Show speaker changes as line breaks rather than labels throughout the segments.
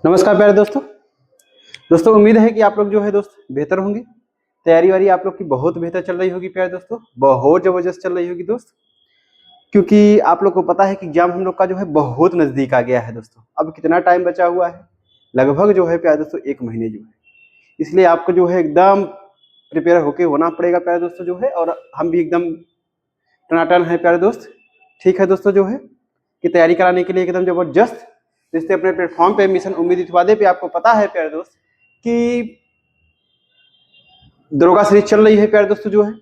नमस्कार प्यारे दोस्तों उम्मीद है कि आप लोग जो है दोस्त बेहतर होंगे। तैयारी वारी आप लोग की बहुत बेहतर चल रही होगी प्यारे दोस्तों, बहुत जबरदस्त चल रही होगी दोस्त, क्योंकि आप लोग को पता है कि एग्जाम हम लोग का जो है बहुत नजदीक आ गया है दोस्तों। अब कितना टाइम बचा हुआ है, लगभग जो है प्यारे दोस्तों 1 महीने जो है, इसलिए आपको जो है एकदम प्रिपेयर होके होना पड़ेगा प्यारे दोस्तों जो है। और हम भी एकदम टनाटन है प्यारे दोस्त, ठीक है दोस्तों जो है कि तैयारी कराने के लिए एकदम जबरदस्त रिश्ते अपने प्लेटफॉर्म पे मिशन उम्मीद इतवादे पे। आपको पता है प्यारे दोस्त कि दरोगा सीरीज चल रही है प्यारे दोस्तों जो है,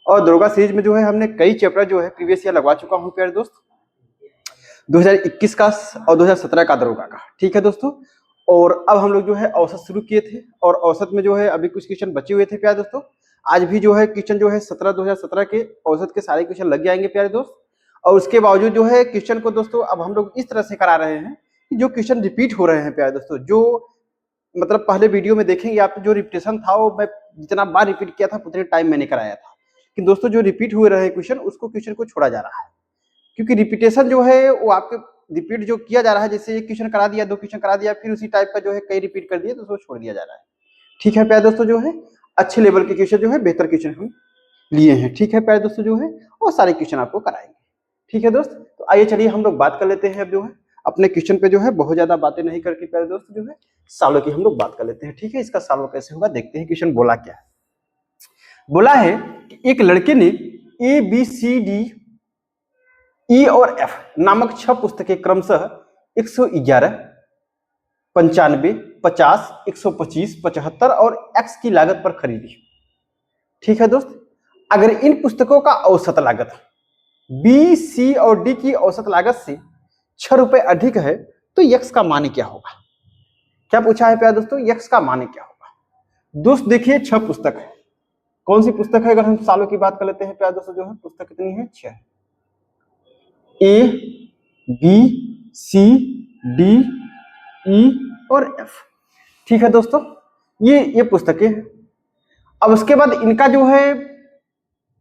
और दरोगा सीरीज में जो है हमने कई चैप्टर जो है प्रीवियस ईयर लगवा चुका हूं प्यारे दोस्त, 2021 का और 2017 का दरोगा का, ठीक है दोस्तों। और अब हम लोग जो है औसत शुरू किए थे, और औसत में जो है अभी कुछ क्वेश्चन बचे हुए थे प्यारे दोस्तों। आज भी जो है क्वेश्चन जो है 2017 के औसत के सारे क्वेश्चन लग जाएंगे प्यारे दोस्त। और उसके बावजूद जो है क्वेश्चन को दोस्तों अब हम लोग इस तरह से करा रहे हैं कि जो क्वेश्चन रिपीट हो रहे हैं प्यारे दोस्तों, जो मतलब पहले वीडियो में देखेंगे आप, जो रिपीटेशन था वो मैं जितना बार रिपीट किया था उतने टाइम मैंने कराया था कि दोस्तों जो रिपीट हुए रहे क्वेश्चन उसको क्वेश्चन को छोड़ा जा रहा है, क्योंकि रिपीटेशन जो है वो आपके रिपीट जो किया जा रहा है, जैसे एक क्वेश्चन करा दिया, 2 क्वेश्चन करा दिया, फिर उसी टाइप का जो है कई रिपीट कर दिए तो उसको छोड़ दिया जा रहा है। ठीक है प्यारे दोस्तों जो है अच्छे लेवल के क्वेश्चन जो है बेहतर क्वेश्चन हम लिए हैं, ठीक है प्यारे दोस्तों जो है, और सारे क्वेश्चन आपको कराएंगे, ठीक है दोस्त। तो आइए चलिए हम लोग बात कर लेते हैं अब जो है अपने क्वेश्चन पे जो है बहुत ज्यादा बातें नहीं करके प्यारे दोस्त जो है सालों की हम लोग बात कर लेते हैं, ठीक है। इसका सालों कैसे होगा देखते हैं। क्वेश्चन बोला क्या है, बोला है कि एक लड़के ने A B C D E और एफ नामक 6 पुस्तकें क्रमशः 111, 95, 50, 125, 75 और एक्स की लागत पर खरीदी, ठीक है दोस्त। अगर इन पुस्तकों का औसत लागत बी सी और डी की औसत लागत से 6 रुपए अधिक है तो यक्स का मान क्या होगा। क्या पूछा है प्यारे दोस्तों, यक्स का मान क्या होगा। दोस्त देखिए 6 पुस्तक है, कौन सी पुस्तक है, अगर हम सालों की बात कर लेते हैं प्यारे दोस्तों जो है पुस्तक कितनी है, 6, A B C D E और एफ, ठीक है दोस्तों। ये पुस्तकें हैं। अब उसके बाद इनका जो है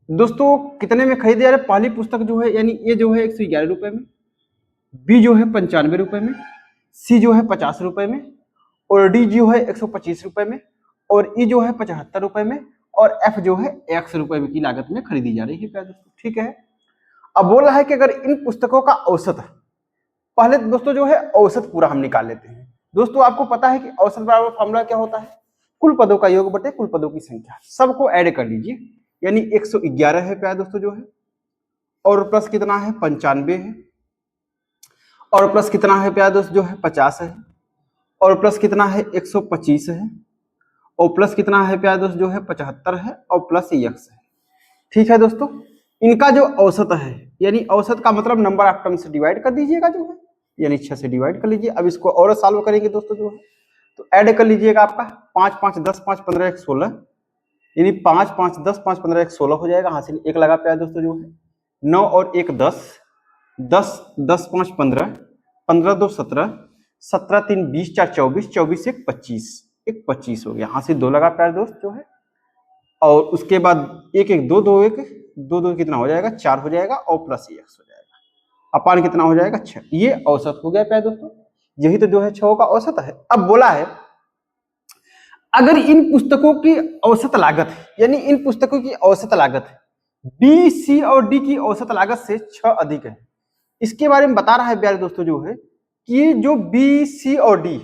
दोस्तों कितने में खरीदे जा रहे, पहली पुस्तक जो है यानी ये जो है 111 रुपए में, बी जो है 95 रुपए में, सी जो है 50 रुपए में, और डी जो है 125 रुपए में, और ई जो है 75 रुपए में, और एफ जो है 100 रुपए की लागत में खरीदी जा रही है प्यारे दोस्तों, ठीक है। अब बोल रहा है कि अगर इन पुस्तकों का औसत, पहले दोस्तों जो है औसत पूरा हम निकाल लेते हैं। दोस्तों आपको पता है कि औसत बराबर फॉर्मूला क्या होता है, कुल पदों का योग बटे कुल पदों की संख्या, सबको ऐड कर लीजिए, यानी 111 है प्यारे दोस्तों जो है, और प्लस कितना है 95 है, और प्लस कितना है प्यारे दोस्त जो है 50 है, और प्लस कितना है 125 है, और प्लस कितना है प्यारे दोस्त जो है 75 है, और प्लस यक्स है, ठीक है दोस्तों। इनका जो औसत है, यानी औसत का मतलब नंबर ऑफ टर्म से डिवाइड कर दीजिएगा जो है, यानी 6 से डिवाइड कर लीजिए। अब इसको और सॉल्व करेंगे दोस्तों जो है, तो ऐड कर लीजिएगा आपका 5 5 10 5 15 1 16, यानी 5 5 10 5 15 1 16 हो जाएगा, हासिल 1 लगा प्यारे दोस्तों जो है, 9 और 1 10, 10 10 5 15, 15 2 17, 17 3 20, 4 24, 24 1 25, 25 हो गया, हासिल 2 लगा प्यारे दोस्त जो है, और उसके बाद 1 1 2 2 1 2 2 कितना हो जाएगा 4 हो जाएगा, और प्लस एक्स हो जाएगा, अपान कितना हो जाएगा 6। ये औसत हो गया प्यारे दोस्तों, यही तो जो है 6 का औसत है। अब बोला है अगर इन पुस्तकों की औसत लागत, यानी इन पुस्तकों की औसत लागत बी सी और डी की औसत लागत से 6 अधिक है, इसके बारे में बता रहा है प्यारे दोस्तों जो है कि जो बी सी और डी,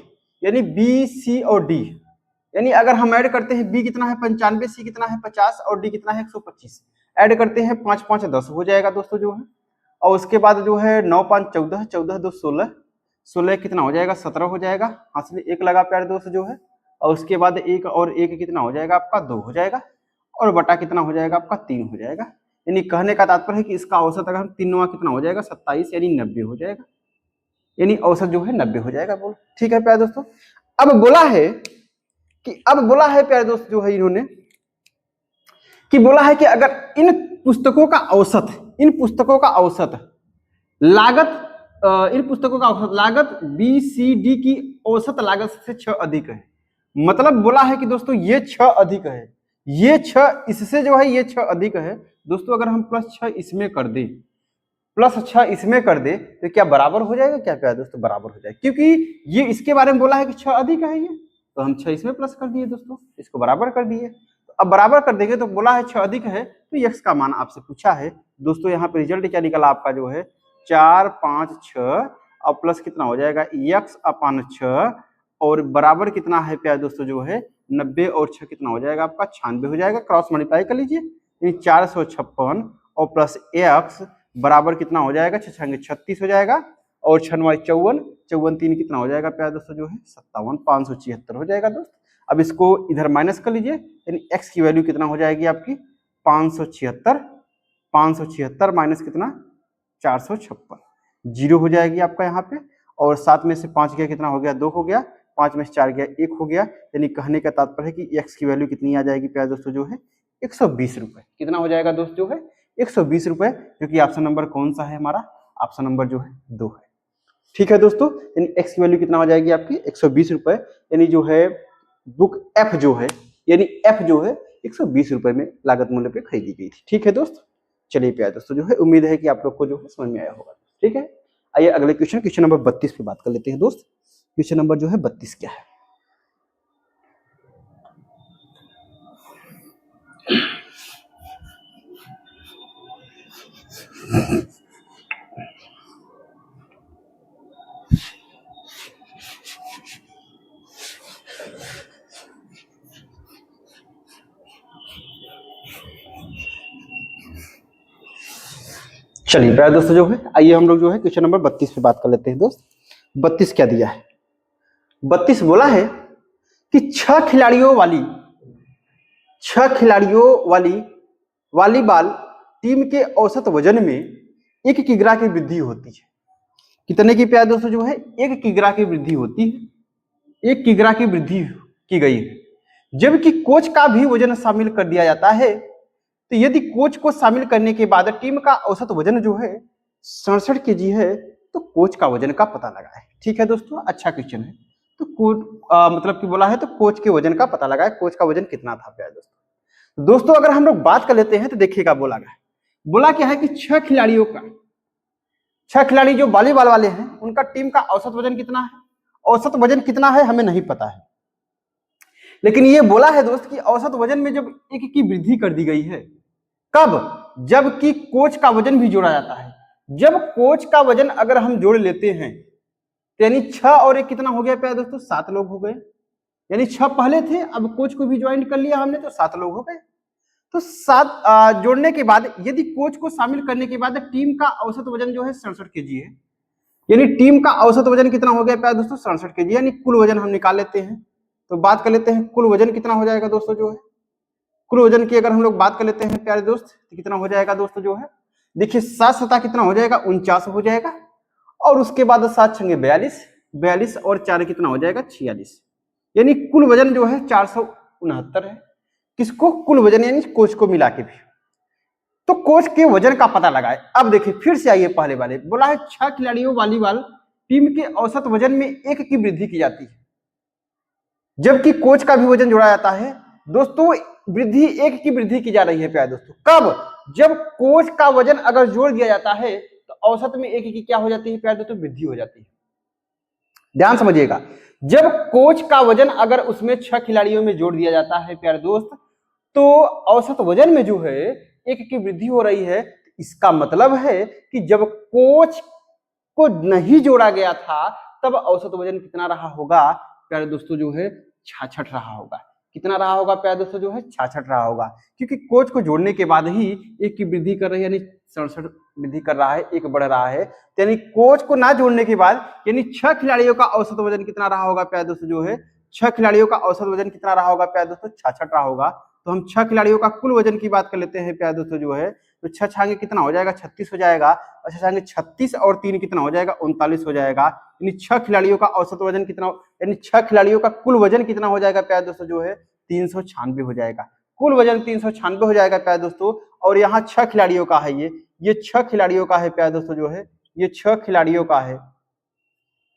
यानी बी सी और डी, यानी अगर हम ऐड करते हैं, बी कितना है 95, सी कितना है 50, और डी कितना है 125, ऐड करते हैं 5 5 10 हो जाएगा दोस्तों जो है, और उसके बाद जो है 9 5 14, 14 2 16, 16 कितना हो जाएगा 17 हो जाएगा, हासिल 1 लगा प्यारे दोस्त जो है, और उसके बाद 1 और 1 कितना हो जाएगा आपका 2 हो जाएगा, और बटा कितना हो जाएगा आपका 3 हो जाएगा। यानी कहने का तात्पर्य है कि इसका औसत अगर हम 3 कितना हो जाएगा 27, यानी 90 हो जाएगा, यानी औसत जो है 90 हो जाएगा, बोल ठीक है प्यारे दोस्तों। अब बोला है प्यारे दोस्त जो है इन्होंने कि बोला है कि अगर इन पुस्तकों का औसत लागत, इन पुस्तकों का औसत लागत बी सी डी की औसत लागत से 6 अधिक है, मतलब बोला है कि दोस्तों ये 6 अधिक है, ये 6 इससे जो है ये 6 अधिक है दोस्तों। अगर हम +6 इसमें कर दें, प्लस 6 इसमें कर दे तो क्या बराबर हो जाएगा क्या प्यारे दोस्तों? बराबर हो जाएगा, क्योंकि ये इसके बारे में बोला है कि 6 अधिक है ये, तो हम 6 इसमें प्लस कर दिए दोस्तों, इसको बराबर कर दिए। तो अब बराबर कर देंगे तो बोला है 6 अधिक है, तो x का मान आपसे पूछा है दोस्तों। यहाँ पे रिजल्ट क्या निकला आपका जो है 4, 5, 6 और प्लस कितना हो जाएगा x/6 और बराबर कितना है प्यारे दोस्तों जो है 90 और 6 कितना हो जाएगा आपका 96 हो जाएगा। क्रॉस मल्टीप्लाई कर लीजिए, यानी 456 और प्लस x बराबर कितना हो जाएगा 6 छंगे 36 हो जाएगा और 6 9 54, 54 3 कितना हो जाएगा प्यारे दोस्तों जो है 57, 576 हो जाएगा दोस्त। अब इसको इधर माइनस कर लीजिए, यानी x की वैल्यू कितना हो जाएगी आपकी 576, 576 माइनस कितना 456, 0 हो जाएगी आपका यहाँ पे। और 7 में से 5 गया कितना हो गया 2 हो गया, 5 में से 4 गया 1 हो गया, यानी कहने का तात्पर्य है कि x की वैल्यू कितनी आ जाएगी प्यारे दोस्तों जो है 120 रुपए। कितना हो जाएगा दोस्त जो है 120 रुपए, क्योंकि ऑप्शन नंबर कौन सा है हमारा? ऑप्शन नंबर जो है 2 है। ठीक है दोस्तों, यानी x की वैल्यू कितना हो जाएगी आपकी 120 रुपए, यानी जो है बुक F जो है, यानी F जो है 120 रुपए में लागत मूल्य पे खरीदी गई थी। ठीक है दोस्त, चलिए प्यारे दोस्तों जो है उम्मीद है कि आप लोग को जो है समझ में आया होगा। ठीक है, आइए अगले क्वेश्चन नंबर 32 पे बात कर लेते हैं दोस्त। क्वेश्चन नंबर जो है 32 क्या है? चलिए प्यारे दोस्तों जो है आइए हम लोग जो है क्वेश्चन नंबर 32 पे बात कर लेते हैं दोस्त। 32 क्या दिया है? 32 बोला है कि 6 खिलाड़ियों वाली वॉलीबॉल टीम के औसत वजन में 1 किग्रा की वृद्धि होती है। कितने की प्यारे दोस्तों जो है 1 किग्रा की वृद्धि होती है, 1 किग्रा की वृद्धि की गई है। जबकि कोच का भी वजन शामिल कर दिया जाता है, तो यदि कोच को शामिल करने के बाद टीम का औसत वजन जो है 67 kg है, तो कोच का वजन का पता लगाए। ठीक है दोस्तों, अच्छा क्वेश्चन है। तो कोच मतलब कि बोला है तो कोच के वजन का पता लगाए, कोच का वजन कितना था प्यारे दोस्तों। दोस्तों अगर हम लोग बात कर लेते हैं तो देखिएगा बोला क्या है कि 6 खिलाड़ी जो वॉलीबॉल वाले हैं उनका टीम का औसत वजन कितना है। औसत वजन कितना है हमें नहीं पता है, लेकिन ये बोला है दोस्त कि औसत वजन में जब 1 की वृद्धि कर दी गई है, कब? जबकि कोच का वजन भी जोड़ा जाता है। जब कोच का वजन अगर हम जोड़ लेते हैं तो यानी 6 और 1 कितना हो गया प्यारे दोस्तों 7 लोग हो गए, यानी 6 पहले थे, अब कोच को भी ज्वाइन कर लिया हमने तो 7 लोग हो गए। तो 7 जोड़ने के बाद यदि कोच को शामिल करने के बाद टीम का औसत वजन जो है 67 kg है, यानी टीम का औसत वजन कितना हो गया प्यारे दोस्तों 67 kg, यानी कुल वजन हम निकाल लेते हैं। तो बात कर लेते हैं कुल वजन कितना हो जाएगा दोस्तों जो है, कुल वजन की अगर हम लोग बात कर लेते हैं प्यारे दोस्त तो कितना हो जाएगा दोस्तों जो है, देखिए 7 सता कितना हो जाएगा 49 हो जाएगा, और उसके बाद 7 छंगे 42, 42 और 4 कितना हो जाएगा 46, यानी कुल वजन जो है 469 है। किसको? कुल वजन, यानी कोच को मिला के भी। तो कोच के वजन का पता लगाए। अब देखिए फिर से आइए पहले वाले, बोला है 6 खिलाड़ियों वॉलीबॉल टीम के औसत वजन में 1 की वृद्धि की जाती है, जबकि कोच का भी वजन जोड़ा जाता है। दोस्तों वृद्धि 1 की वृद्धि की जा रही है प्यारे दोस्तों, कब? जब कोच का वजन अगर जोड़ दिया जाता है तो औसत में 1 की क्या हो जाती है प्यारे दोस्तों, वृद्धि हो जाती है। ध्यान समझिएगा, जब कोच का वजन अगर उसमें 6 खिलाड़ियों में जोड़ दिया जाता है प्यारे दोस्त, तो औसत वजन में जो है 1 की वृद्धि हो रही है। इसका मतलब है कि जब कोच को नहीं जोड़ा गया था तब औसत वजन कितना रहा होगा प्यारे दोस्तों जो है 66 रहा होगा। कितना रहा होगा प्यारे दोस्तों जो है 66 रहा होगा, क्योंकि कोच को जोड़ने के बाद ही 1 की वृद्धि कर रही है, यानी 67 वृद्धि कर रहा है, 1 बढ़ रहा है। यानी कोच को ना जोड़ने के बाद यानी 6 खिलाड़ियों का औसत वजन कितना रहा होगा प्यारे दोस्तों जो है, 6 खिलाड़ियों का औसत वजन कितना रहा होगा प्यारे दोस्तों 66 रहा होगा। तो हम 6 खिलाड़ियों का कुल वजन की बात कर लेते हैं प्यारे दोस्तों जो है, तो 6 छांगे कितना हो जाएगा 36 हो जाएगा, और 6 छांगे 36 और 3 कितना हो जाएगा 39 हो जाएगा, यानी 6 खिलाड़ियों का औसत वजन कितना, यानी 6 खिलाड़ियों का कुल वजन कितना हो जाएगा प्यारे दोस्तों जो है 396 हो जाएगा। कुल वजन 396 हो जाएगा प्यारे दोस्तों, और यहाँ 6 खिलाड़ियों का है, ये 6 खिलाड़ियों का है प्यारे दोस्तों जो है, ये 6 खिलाड़ियों का है।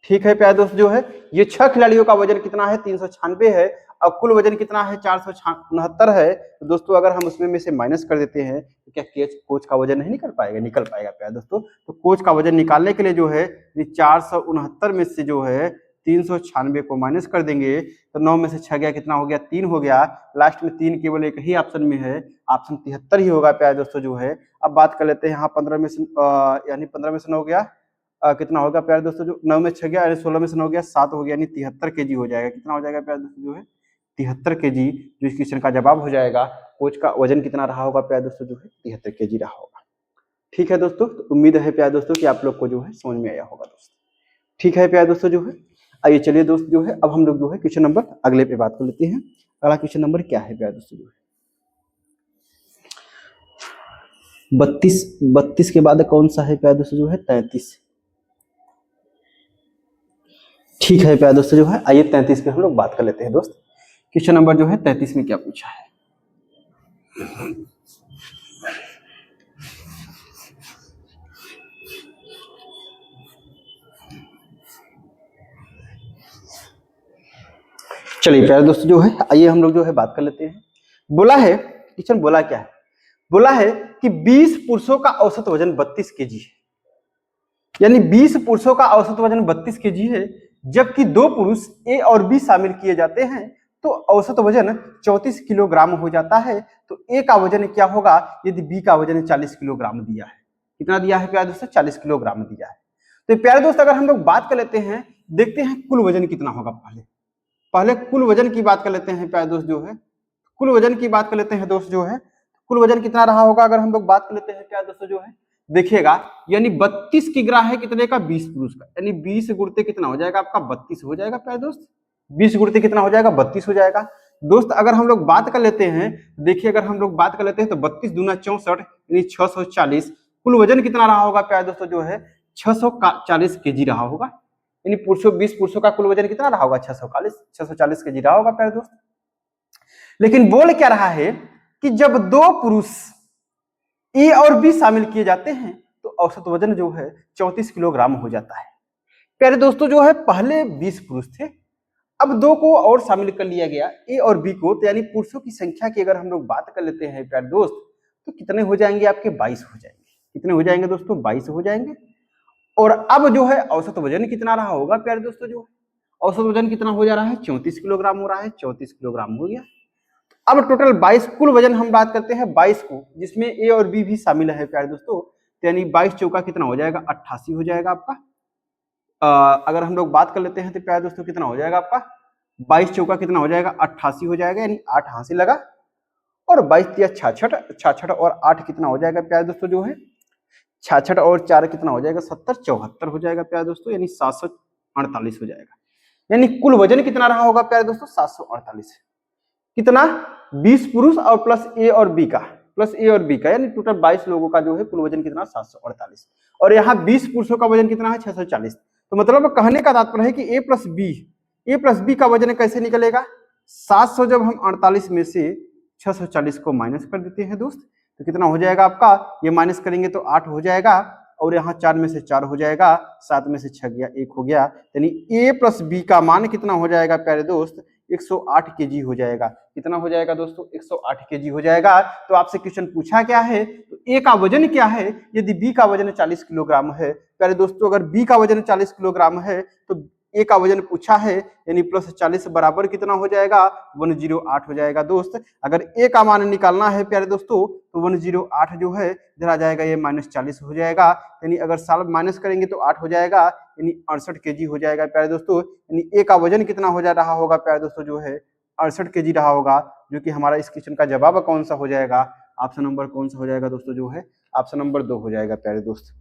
ठीक है प्यारे दोस्तों जो है, ये 6 खिलाड़ियों का वजन कितना है 396 है, अब कुल वजन कितना है 469 है। तो दोस्तों अगर हम उसमें से माइनस कर देते हैं तो क्या कोच का वजन नहीं निकल पाएगा? निकल पाएगा प्यारे दोस्तों। तो कोच का वजन निकालने के लिए जो है 469 में से जो है 396 को माइनस कर देंगे तो 9 में से 6 गया, कितना हो गया? 3 हो गया। लास्ट में 3 केवल एक ही ऑप्शन में है, ऑप्शन 73 ही होगा प्यारे दोस्तों जो है। अब बात कर लेते हैं यहाँ 15 में से यानी 15 में से 9 गया, कितना होगा प्यारे दोस्तों? जो 9 में 6 गया यानी 16 में से 9 गया 7 हो गया, यानी 73 kg हो जाएगा। कितना हो जाएगा प्यारे दोस्तों जो है? 73 kg जो इस क्वेश्चन का जवाब हो जाएगा। कोच का वजन कितना रहा होगा प्यारे दोस्तों जो है? 73 kg रहा होगा। ठीक है दोस्तों, तो उम्मीद है प्यारे दोस्तों कि आप लोग को जो है समझ में आया होगा दोस्तों। ठीक है प्यारे दोस्तों जो है, आइए चलिए दोस्त जो है अब हम लोग जो है क्वेश्चन नंबर अगले पे बात कर लेते हैं। अगला क्वेश्चन नंबर क्या है प्यारे दोस्तों जो है? 32 के बाद कौन सा है प्यारे दोस्तों जो है? 33। ठीक है प्यारे दोस्तों जो है, आइए 33 पे हम लोग बात कर लेते हैं दोस्त। क्वेश्चन नंबर जो है 33 में क्या पूछा है? चलिए प्यारे दोस्तों जो है, आइए हम लोग जो है बात कर लेते हैं। बोला है, क्वेश्चन बोला क्या है? बोला है कि 20 पुरुषों का औसत वजन 32 kg है, यानी 20 पुरुषों का औसत वजन 32 kg है, जबकि 2 पुरुष ए और बी शामिल किए जाते हैं तो औसत वजन 34 किलोग्राम हो जाता है। तो ए का वजन क्या होगा यदि बी का वजन 40 किलोग्राम दिया है? कितना दिया है प्यारे दोस्तों? 40 किलोग्राम दिया है। तो प्यारे दोस्त अगर हम लोग बात कर लेते हैं, देखते हैं कुल वजन कितना होगा। पहले कुल वजन की बात कर लेते हैं प्यारे दोस्त जो है, कुल वजन की बात कर लेते हैं दोस्त जो है। कुल वजन कितना रहा होगा अगर हम लोग बात कर लेते हैं प्यारे दोस्तों जो है? देखिएगा, यानी 32 किग्रा है कितने का? 20 पुरुष का, यानी 20 गुणते कितना हो जाएगा आपका? 32 हो जाएगा प्यारे दोस्त। 20 गुणते कितना हो जाएगा? 32 हो जाएगा दोस्त। अगर हम लोग बात कर लेते हैं, देखिए अगर हम लोग बात कर लेते हैं तो 32 दूना 64 यानी 640। कुल वजन कितना रहा होगा प्यारे दोस्तों जो है? 640 kg रहा होगा, यानी पुरुषों 20 पुरुषों का कुल वजन कितना रहा होगा? 640 kg रहा होगा प्यारे दोस्त। लेकिन बोल क्या रहा है कि जब 2 पुरुष ए और बी शामिल किए जाते हैं तो औसत वजन जो है 34 किलोग्राम हो जाता है। प्यारे दोस्तों जो है पहले 20 पुरुष थे, अब 2 को और शामिल कर लिया गया ए और बी को, तो यानी पुरुषों की संख्या की अगर हम लोग बात कर लेते हैं प्यारे दोस्त तो कितने हो जाएंगे आपके? 22 हो जाएंगे। कितने हो जाएंगे दोस्तों? 22 हो जाएंगे। और अब जो है औसत वजन कितना रहा होगा प्यारे दोस्तों? जो औसत वजन कितना हो जा रहा है? 34 किलोग्राम हो रहा है। 34 किलोग्राम हो गया। अब टोटल 22 कुल वजन हम बात करते हैं 22 को, जिसमें ए और बी भी शामिल है प्यारे दोस्तों, यानी 22 चौका कितना हो जाएगा? 88 हो जाएगा आपका। अगर हम लोग बात कर लेते हैं तो प्यारे दोस्तों कितना हो जाएगा आपका? 22 चौका कितना हो जाएगा? 88 हो जाएगा, यानी 8 हासिल लगा और 22 दिया 66, 66 और 8 कितना हो जाएगा प्यारे दोस्तों जो है? 66 और 4 कितना हो जाएगा? 70, 74 हो जाएगा प्यारे दोस्तों, यानी 748 हो जाएगा। यानी कुल वजन कितना रहा होगा प्यारे दोस्तों? 748। कितना? 20 पुरुष और प्लस ए और बी का, यानी टोटल 22 लोगों का जो है कुल वजन कितना? 748। और यहाँ 20 पुरुषों का वजन कितना है? 640। तो मतलब कहने का तात्पर्य है कि ए प्लस बी का वजन कैसे निकलेगा? 700 जब हम 48 में से 640 को माइनस कर देते हैं दोस्त तो कितना हो जाएगा आपका? ये माइनस करेंगे तो 8 हो जाएगा, और यहाँ 4 में से 4 हो जाएगा, 7 में से 6 गया 1 हो गया, यानी ए प्लस बी का मान कितना हो जाएगा प्यारे दोस्त? 108 kg हो जाएगा। कितना हो जाएगा दोस्तों? 108 kg हो जाएगा। तो आपसे क्वेश्चन पूछा क्या है? तो ए का वजन क्या है यदि बी का वजन 40 किलोग्राम है? प्यारे दोस्तों अगर बी का वजन 40 किलोग्राम है तो ए का वजन पूछा है, यानी प्लस 40 बराबर कितना हो जाएगा? 108 हो जाएगा दोस्त। अगर ए का मान निकालना है प्यारे दोस्तों तो 108 जो है इधर आ जाएगा, ये -40 हो जाएगा, यानी अगर साल माइनस करेंगे तो 8 हो जाएगा, यानी 68 kg हो जाएगा प्यारे दोस्तों। यानी ए का वजन कितना हो जा रहा होगा प्यारे दोस्तों जो है? 68 kg रहा होगा, जो कि हमारा इस क्वेश्चन का जवाब कौन सा हो जाएगा? ऑप्शन नंबर कौन सा हो जाएगा दोस्तों जो है? ऑप्शन नंबर 2 हो जाएगा प्यारे दोस्त।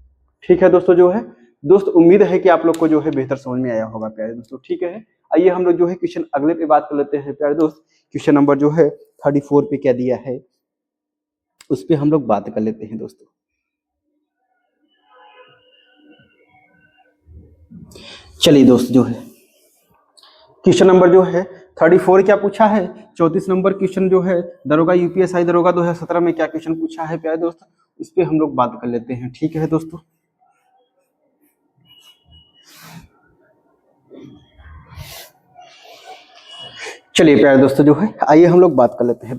ठीक है दोस्तों जो है दोस्त, उम्मीद है कि आप लोग को जो है बेहतर समझ में आया होगा प्यारे दोस्तों। ठीक है, आइए हम लोग जो है क्वेश्चन अगले पे बात कर लेते हैं प्यारे दोस्त। क्वेश्चन नंबर जो है 34 पे क्या दिया है उस पे हम लोग बात कर लेते हैं दोस्तों। चलिए दोस्त जो है क्वेश्चन नंबर जो है 34 क्या पूछा है? 34 नंबर क्वेश्चन जो है दरोगा यूपीएसआई दरोगा 2017 में क्या क्वेश्चन पूछा है प्यारे दोस्त, उस पे हम लोग बात कर लेते हैं। ठीक है दोस्तों, चलिए प्यारे दोस्तों जो है, आइए हम लोग बात कर लेते हैं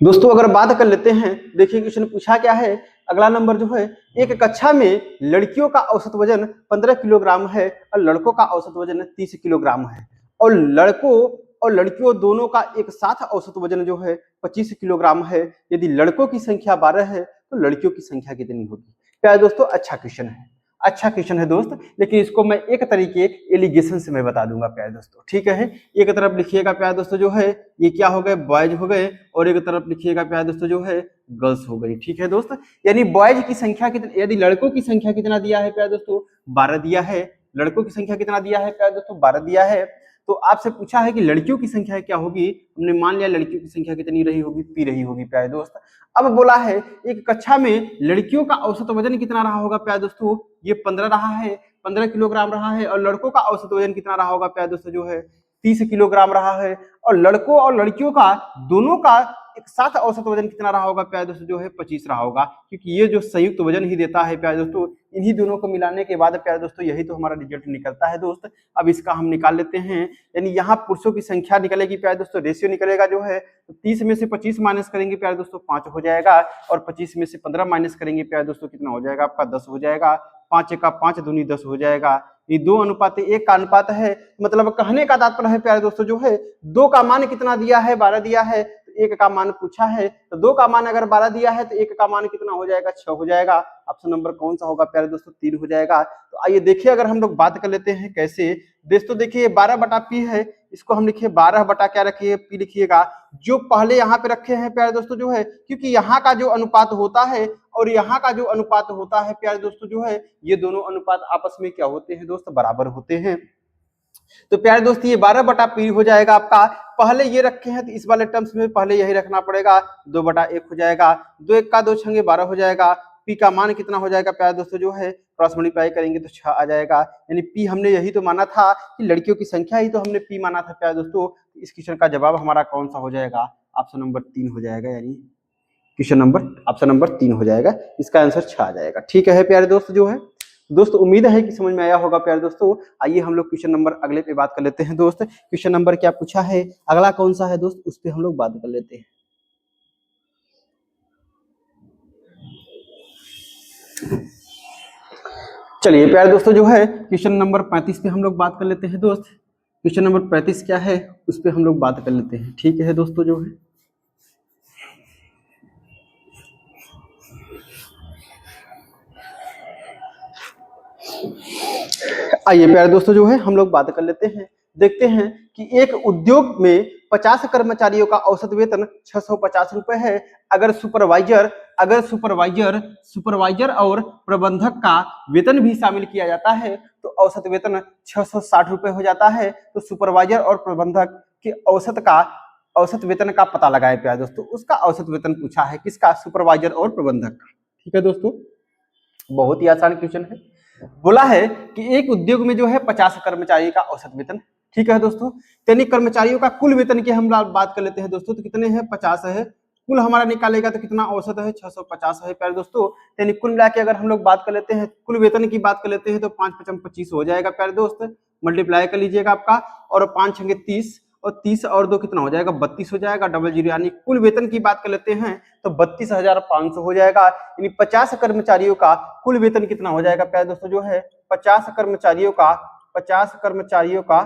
दोस्तों अगर बात कर लेते हैं, देखिए क्वेश्चन पूछा क्या है। अगला नंबर जो है, एक कक्षा में लड़कियों का औसत वजन 15 किलोग्राम है और लड़कों का औसत वजन 30 किलोग्राम है, और लड़कों और लड़कियों दोनों का एक साथ औसत वजन जो है 25 किलोग्राम है। यदि लड़कों की संख्या 12 है तो लड़कियों की संख्या कितनी होगी। प्यारे दोस्तों अच्छा क्वेश्चन है, अच्छा क्वेश्चन है दोस्त, लेकिन इसको मैं एक तरीके एलिगेशन से मैं बता दूंगा प्यारे दोस्तों, ठीक है। एक तरफ लिखिएगा प्यारे दोस्तों जो है, ये क्या हो गए, बॉयज हो गए, और एक तरफ लिखिएगा प्यारे दोस्तों जो है गर्ल्स हो गई, ठीक है दोस्त। यानी बॉयज की संख्या कितनी, यदि लड़कों की संख्या कितना दिया है प्यारे दोस्तों, 12 दिया है। लड़कों की संख्या कितना दिया है प्यारे दोस्तों, 12 दिया है। तो आपसे पूछा है कि लड़कियों की संख्या क्या होगी, हमने मान लिया लड़कियों की संख्या कितनी रही होगी, पी रही होगी प्यारे दोस्त। अब बोला है एक कक्षा में लड़कियों का औसत वजन कितना रहा होगा प्यारे दोस्तों, ये 15 रहा है, 15 किलोग्राम रहा है, और लड़कों का औसत वजन कितना रहा होगा प्यारे दोस्तों जो है 30 किलोग्राम रहा है, और लड़कों और लड़कियों का दोनों का एक साथ औसत वजन कितना रहा होगा प्यारे दोस्तों जो है 25 रहा होगा, क्योंकि ये जो संयुक्त वजन ही देता है प्यारे दोस्तों, इन्हीं दोनों को मिलाने के बाद प्यारे दोस्तों यही तो हमारा रिजल्ट निकलता है दोस्त। अब इसका हम निकाल लेते हैं, यानी यहाँ पुरुषों की संख्या निकलेगी प्यारे दोस्तों, रेशियो निकलेगा जो है 30 में से 25 माइनस करेंगे प्यारे दोस्तों 5 हो जाएगा, और 25 में से 15 माइनस करेंगे प्यारे दोस्तों कितना हो जाएगा आपका 10 हो जाएगा। 5 का 5 दूनी 10 हो जाएगा। ये 2:1 का अनुपात है, मतलब कहने का तात्पर्य है प्यारे दोस्तों जो है 2 का मान कितना दिया है, 12 दिया है, तो 1 का मान पूछा है, तो 2 का मान अगर 12 दिया है तो 1 का मान कितना हो जाएगा, 6 हो जाएगा। ऑप्शन नंबर कौन सा होगा प्यारे दोस्तों, 3 हो जाएगा। तो आइए देखिए अगर हम लोग बात कर लेते हैं कैसे दोस्तों, देखिए 12/p है, इसको हम लिखिए 12 क्या रखिए, p लिखिएगा। जो पहले यहाँ पे रखे हैं प्यारे दोस्तों जो है, क्योंकि यहाँ का जो अनुपात होता है और यहाँ का जो अनुपात होता है प्यारे दोस्तों जो है, ये दोनों अनुपात आपस में क्या होते हैं दोस्त, बराबर होते हैं। तो प्यारे दोस्त ये 12/p हो जाएगा आपका, पहले ये रखे हैं तो इस वाले टर्म्स में पहले यही रखना पड़ेगा, 2/1 हो जाएगा, 2 1 का 2 छंगे 12 हो जाएगा। पी का मान कितना हो जाएगा प्यारे दोस्तों जो है, क्रॉस मल्टीप्लाई करेंगे तो 6 आ जाएगा। यानी पी हमने यही तो माना था कि लड़कियों की संख्या ही तो हमने पी माना था प्यारे दोस्तों। इस क्वेश्चन का जवाब हमारा कौन सा हो जाएगा, ऑप्शन नंबर 3 हो जाएगा, यानी क्वेश्चन नंबर ऑप्शन नंबर 3 हो जाएगा, इसका आंसर 6 आ जाएगा। ठीक है प्यारे दोस्त जो है, दोस्त उम्मीद है कि समझ में आया होगा प्यारे दोस्तों। आइए हम लोग क्वेश्चन नंबर अगले पे बात कर लेते हैं दोस्त। क्वेश्चन नंबर क्या पूछा है, अगला कौन सा है दोस्त, उस पे हम लोग बात कर लेते हैं। चलिए प्यारे दोस्तों जो है क्वेश्चन नंबर 35 पे हम लोग बात कर लेते हैं दोस्त। क्वेश्चन नंबर 35 क्या है उस पे हम लोग बात कर लेते हैं, ठीक है दोस्तों जो है। आइए प्यारे दोस्तों जो है हम लोग बात कर लेते हैं, देखते हैं कि एक उद्योग में 50 कर्मचारियों का औसत वेतन 650 रुपए है। अगर सुपरवाइजर और प्रबंधक का वेतन भी शामिल किया जाता है तो औसत वेतन 660 रुपए हो जाता है। तो सुपरवाइजर और प्रबंधक के औसत वेतन का पता लगाए प्यारे दोस्तों, उसका औसत वेतन पूछा है, किसका, सुपरवाइजर और प्रबंधक का। ठीक है दोस्तों, बहुत ही आसान क्वेश्चन है। बोला है कि एक उद्योग में जो है 50 कर्मचारी का औसत वेतन, ठीक है दोस्तों। यानी कर्मचारियों का कुल वेतन की हम बात कर लेते हैं दोस्तों, तो कितने हैं, 50 है, कुल हमारा निकालेगा तो कितना औसत है, 650 है प्यारे दोस्तों। यानी कुल मिला के अगर हम लोग बात कर लेते हैं, कुल वेतन की बात कर लेते हैं तो 5 5 25 हो जाएगा प्यारे दोस्त, मल्टीप्लाई कर लीजिएगा आपका, और 5 6 30, और 30 और 2 कितना हो जाएगा, 32 हो जाएगा, डबल जीरो, यानी कुल वेतन की बात कर लेते हैं तो 32,500 हो जाएगा। यानी 50 कर्मचारियों का कुल वेतन कितना हो जाएगा प्यारे दोस्तों जो है, 50 कर्मचारियों का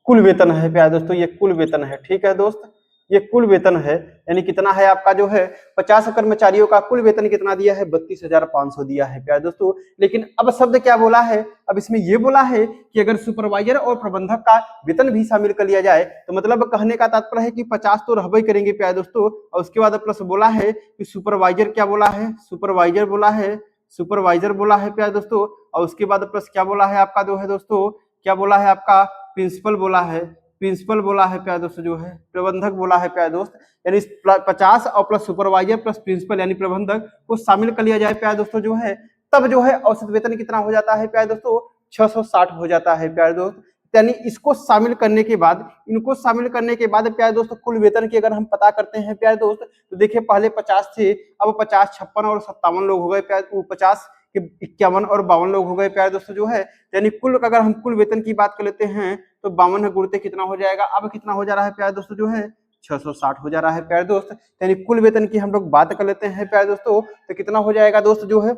कुल वेतन है प्यारे दोस्तों, ये कुल वेतन है, ठीक है दोस्त, ये कुल वेतन है। यानी कितना है आपका जो है 50 कर्मचारियों का कुल वेतन कितना दिया है, 32,500 दिया है प्यारे दोस्तों। लेकिन अब शब्द क्या बोला है, अब इसमें ये बोला है कि अगर सुपरवाइजर और प्रबंधक का वेतन भी शामिल कर लिया जाए तो मतलब कहने का तात्पर्य है कि 50 तो रहबे करेंगे प्यारे दोस्तों, और उसके बाद प्लस बोला है कि सुपरवाइजर क्या बोला है, सुपरवाइजर बोला है प्यारे दोस्तों, और उसके बाद प्लस क्या बोला है आपका जो है दोस्तों, क्या बोला है आपका, प्रिंसिपल बोला है प्यारे दोस्तों जो है, प्रबंधक बोला है प्यारे दोस्त। यानी 50 और प्लस सुपरवाइजर प्लस प्रिंसिपल यानी प्रबंधक को शामिल कर लिया जाए प्यारे दोस्तों जो है, तब जो है औसत वेतन कितना हो जाता है प्यारे दोस्तों, 660 हो जाता है प्यारे दोस्त। यानी इसको शामिल करने के बाद, इनको शामिल करने के बाद प्यारे दोस्तों कुल वेतन की अगर हम पता करते हैं प्यारे दोस्त, तो देखिए पहले 50 थे, अब 50 56 और 57 लोग हो गए प्यारे, 50 कि 51 और 52 लोग हो गए प्यारे दोस्तों जो है, यानी कुल अगर हम कुल वेतन की बात कर लेते हैं तो 52 गुणते कितना हो जाएगा, अब कितना हो जा रहा है प्यारे दोस्तों जो है 660 हो जा रहा है प्यारे दोस्त। यानी कुल वेतन की हम लोग बात कर लेते हैं प्यारे दोस्तों तो कितना हो जाएगा दोस्त जो है,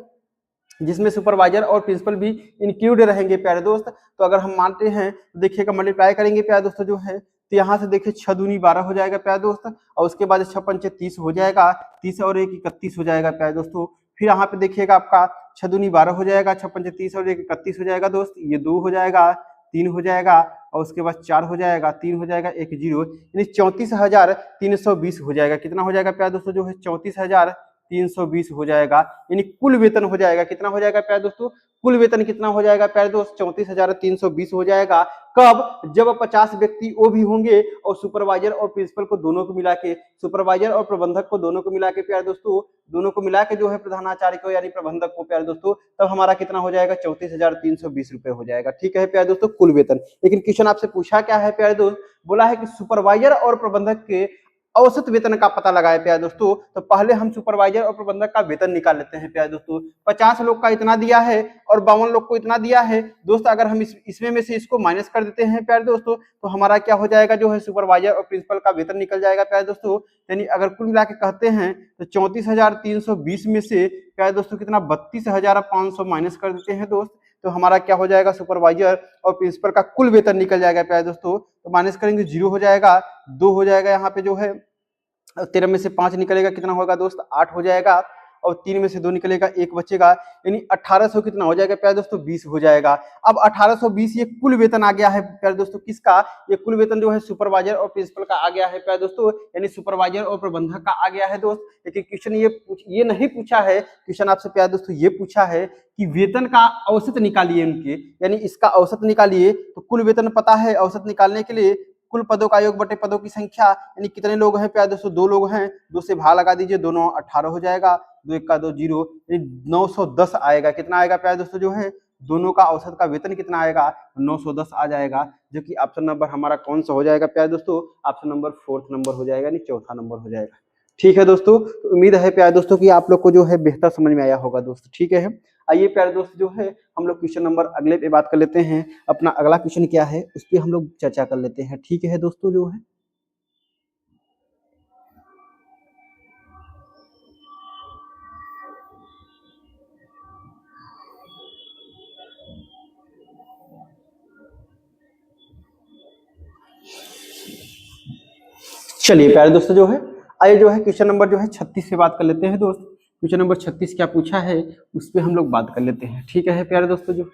जिसमें सुपरवाइजर और प्रिंसिपल भी इंक्लूड रहेंगे प्यारे दोस्त। तो अगर हम मानते हैं तो देखिएगा मल्टीप्लाई करेंगे प्यारे दोस्तों जो है, तो यहाँ से देखिए 6 दूनी 12 हो जाएगा प्यारे दोस्त, और उसके बाद 6 पंचे 30 हो जाएगा, 30 और 1 31 हो जाएगा प्यारे दोस्तों। फिर यहाँ पे देखिएगा आपका 6 दूनी 12 हो जाएगा, 6 पंचे 30 और 1 31 हो जाएगा दोस्त, ये 2 हो जाएगा, 3 हो जाएगा, और उसके बाद 4 हो जाएगा, 3 हो जाएगा, 1 0, यानी 34,320 हो जाएगा। कितना हो जाएगा प्यारे दोस्तों जो है 34,320 हो जाएगा, यानी कुल वेतन हो जाएगा। कितना हो जाएगा प्यारे दोस्तों, कुल वेतन कितना हो जाएगा प्यारे दोस्त 34,320 हो जाएगा। कब, जब 50 व्यक्ति वो भी होंगे और सुपरवाइजर और प्रिंसिपल को दोनों को मिला के, सुपरवाइजर और प्रबंधक को दोनों को मिला के प्यारे दोस्तों, दोनों को मिला के जो है प्रधानाचार्य को यानी प्रबंधक को प्यारे दोस्तों, तब हमारा कितना हो जाएगा 34,320 रुपए हो जाएगा। ठीक है प्यारे दोस्तों, कुल वेतन। लेकिन क्वेश्चन आपसे पूछा क्या है प्यारे दोस्त, बोला है कि सुपरवाइजर और प्रबंधक के औसत वेतन का पता लगाए प्यारे दोस्तों। तो पहले हम सुपरवाइजर और प्रबंधक का वेतन निकाल लेते हैं प्यारे दोस्तों। 50 लोग का इतना दिया है और 52 लोग को इतना दिया है दोस्त, अगर हम इसमें में से इसको माइनस कर देते हैं प्यारे दोस्तों, तो हमारा क्या हो जाएगा जो है सुपरवाइजर और प्रिंसिपल का वेतन निकल जाएगा प्यारे दोस्तों। यानी अगर कुल मिला के कहते हैं तो 34,320 में से प्यारे दोस्तों कितना 32,500 माइनस कर देते हैं दोस्त, तो हमारा क्या हो जाएगा सुपरवाइजर और प्रिंसिपल का कुल वेतन निकल जाएगा प्यारे दोस्तों। तो माइनस करेंगे 0 हो जाएगा, 2 हो जाएगा, यहाँ पे जो है 13 में से 5 निकलेगा, कितना होगा दोस्त 8 हो जाएगा, और 3 में से 2 निकलेगा, 1 बचेगा, यानी 1800 कितना हो जाएगा प्यारे दोस्तों 20 हो जाएगा। अब 1820 ये कुल वेतन आ गया है प्यारे दोस्तों, किसका, ये कुल वेतन जो है सुपरवाइजर और प्रिंसिपल का आ गया है प्यारे दोस्तों, यानी सुपरवाइजर और प्रबंधक का आ गया है दोस्त। लेकिन क्वेश्चन ये नहीं पूछा है, क्वेश्चन आपसे प्यारे दोस्तों ये पूछा है कि वेतन का औसत निकालिए उनके, यानी इसका औसत निकालिए। तो कुल वेतन पता है, औसत निकालने के लिए कुल पदों का योग बटे पदों की संख्या, यानी कितने लोग हैं प्यारे दोस्तों, 2 लोग हैं, 2 से भाग लगा दीजिए, 2 9 18 हो जाएगा, 2 1 का 2 0, 910 आएगा। कितना आएगा प्यारे दोस्तों जो है, दोनों का औसत का वेतन कितना आएगा 910 आ जाएगा, जो कि ऑप्शन नंबर हमारा कौन सा हो जाएगा प्यारे दोस्तों, ऑप्शन नंबर 4th नंबर हो जाएगा, यानी चौथा नंबर हो जाएगा। ठीक है दोस्तों, तो उम्मीद है प्यारे दोस्तों कि आप लोग को जो है बेहतर समझ में आया होगा दोस्तों। ठीक है, आइए प्यारे दोस्त जो है हम लोग क्वेश्चन नंबर अगले पे बात कर लेते हैं। अपना अगला क्वेश्चन क्या है उस पर हम लोग चर्चा कर लेते हैं। ठीक है दोस्तों जो है, चलिए प्यारे दोस्तों जो है, आइए जो है क्वेश्चन नंबर जो है 36 से बात कर लेते हैं दोस्त। क्वेश्चन नंबर 36 क्या पूछा है उस पर हम लोग बात कर लेते हैं। ठीक है प्यारे दोस्तों जो,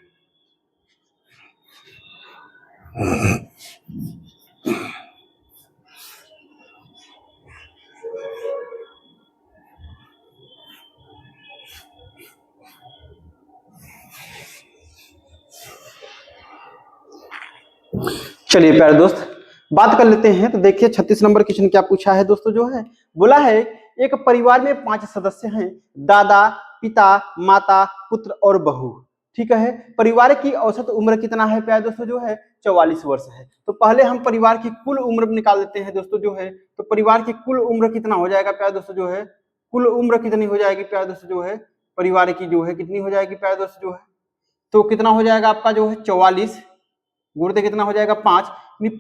चलिए प्यारे दोस्त बात कर लेते हैं। तो देखिए 36 नंबर क्वेश्चन क्या पूछा है दोस्तों जो है, बोला है एक परिवार में 5 सदस्य हैं, दादा, पिता, माता, पुत्र और बहू। ठीक है, परिवार की औसत उम्र कितना है प्यारे दोस्तों जो है 44 वर्ष है। तो पहले हम परिवार की कुल उम्र निकाल देते हैं दोस्तों जो है। तो परिवार की कुल उम्र कितना हो जाएगा प्यारे दोस्तों जो है, कुल उम्र कितनी हो जाएगी प्यारे दोस्तों जो है, परिवार की जो है कितनी हो जाएगी प्यारे दोस्तों जो है, तो कितना हो जाएगा आपका जो है 44 गुणते कितना हो जाएगा 5,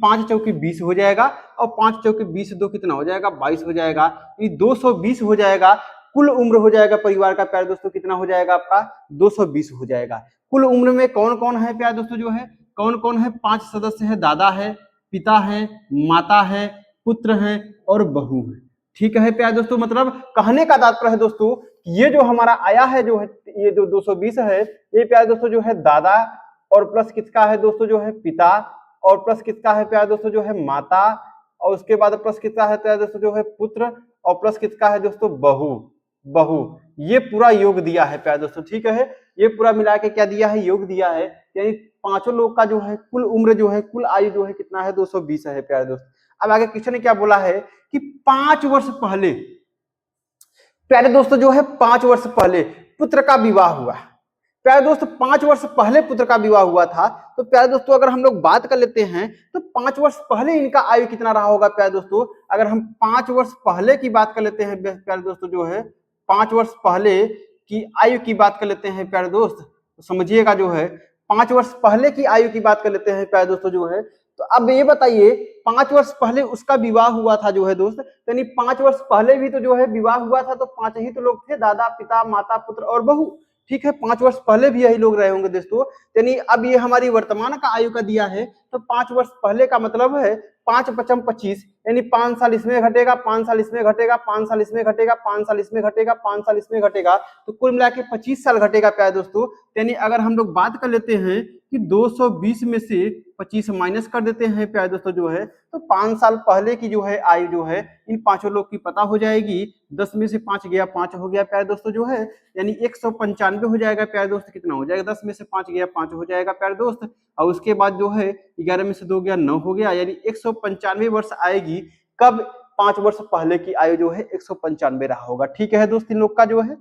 5 चौकी 20 हो जाएगा, और 5 चौकी 20 2 कितना हो जाएगा 22 हो जाएगा, 220 हो जाएगा। कुल उम्र हो जाएगा परिवार का प्यारे दोस्तों कितना हो जाएगा आपका 220 हो जाएगा। कुल उम्र में कौन कौन है प्यारे दोस्तों जो है, कौन कौन है, 5 सदस्य है, दादा है, पिता है, माता है, पुत्र है और बहू है। ठीक है प्यारे दोस्तों, मतलब कहने का तात्पर्य है दोस्तों ये जो हमारा आया है जो है, ये जो 220 है ये प्यारे दोस्तों जो है दादा, और प्लस किसका है दोस्तों जो है पिता, और प्लस किसका है प्यारे दोस्तों जो है माता, और उसके बाद प्लस किसका है प्यारे दोस्तों जो है पुत्र, और प्लस किसका है दोस्तों बहू। ये पूरा योग दिया है प्यारे दोस्तों। ठीक है, ये पूरा मिला के क्या दिया है, योग दिया है, यानी पांचों लोग का जो है कुल उम्र जो है, कुल आयु जो है कितना है 220 है प्यारे दोस्त। अब आगे क्वेश्चन ने क्या बोला है कि 5 वर्ष पहले प्यारे दोस्तों जो है 5 वर्ष पहले पुत्र का विवाह हुआ। प्यारे दोस्तों 5 वर्ष पहले पुत्र का विवाह हुआ था। तो प्यारे दोस्तों अगर हम लोग बात कर लेते हैं तो 5 वर्ष पहले इनका आयु कितना रहा होगा प्यारे दोस्तों, अगर हम 5 वर्ष पहले की बात कर लेते हैं प्यारे दोस्तों जो है 5 वर्ष पहले की आयु की बात कर लेते हैं प्यारे दोस्त, तो समझिएगा जो है 5 वर्ष पहले की आयु की बात कर लेते हैं प्यारे दोस्तों जो है। तो अब ये बताइए 5 वर्ष पहले उसका विवाह हुआ था जो है दोस्त, यानी 5 वर्ष पहले भी तो जो है विवाह हुआ था, तो 5 ही तो लोग थे, दादा, पिता, माता, पुत्र और बहू। ठीक है, 5 वर्ष पहले भी यही लोग रहे होंगे दोस्तों। यानी अब ये हमारी वर्तमान का आयु का दिया है, तो 5 वर्ष पहले का मतलब है 5 पचम 25, यानी 5 साल इसमें घटेगा, 5 साल इसमें घटेगा, 5 साल इसमें घटेगा, 5 साल इसमें घटेगा, 5 साल इसमें घटेगा, तो कुल मिला के 25 साल घटेगा प्यारे दोस्तों। यानी अगर हम लोग बात कर लेते हैं कि 220 में से 25 माइनस कर देते हैं प्यारे दोस्तों जो है, तो 5 साल पहले की जो है आयु जो है इन पांचों लोग की पता हो जाएगी। 10 में से 5 गया, 5 हो गया प्यारे दोस्तों जो है, यानी 195 हो जाएगा प्यारे दोस्त। कितना हो जाएगा? 10 में से 5 गया, 5 हो जाएगा प्यारे दोस्त। और उसके बाद जो है 11 में से 2 गया, 9 हो गया, यानी 195 वर्ष आएगी। कब? 5 वर्ष पहले की आयु जो है 195 रहा होगा। ठीक है दोस्त, इन लोग का जो है।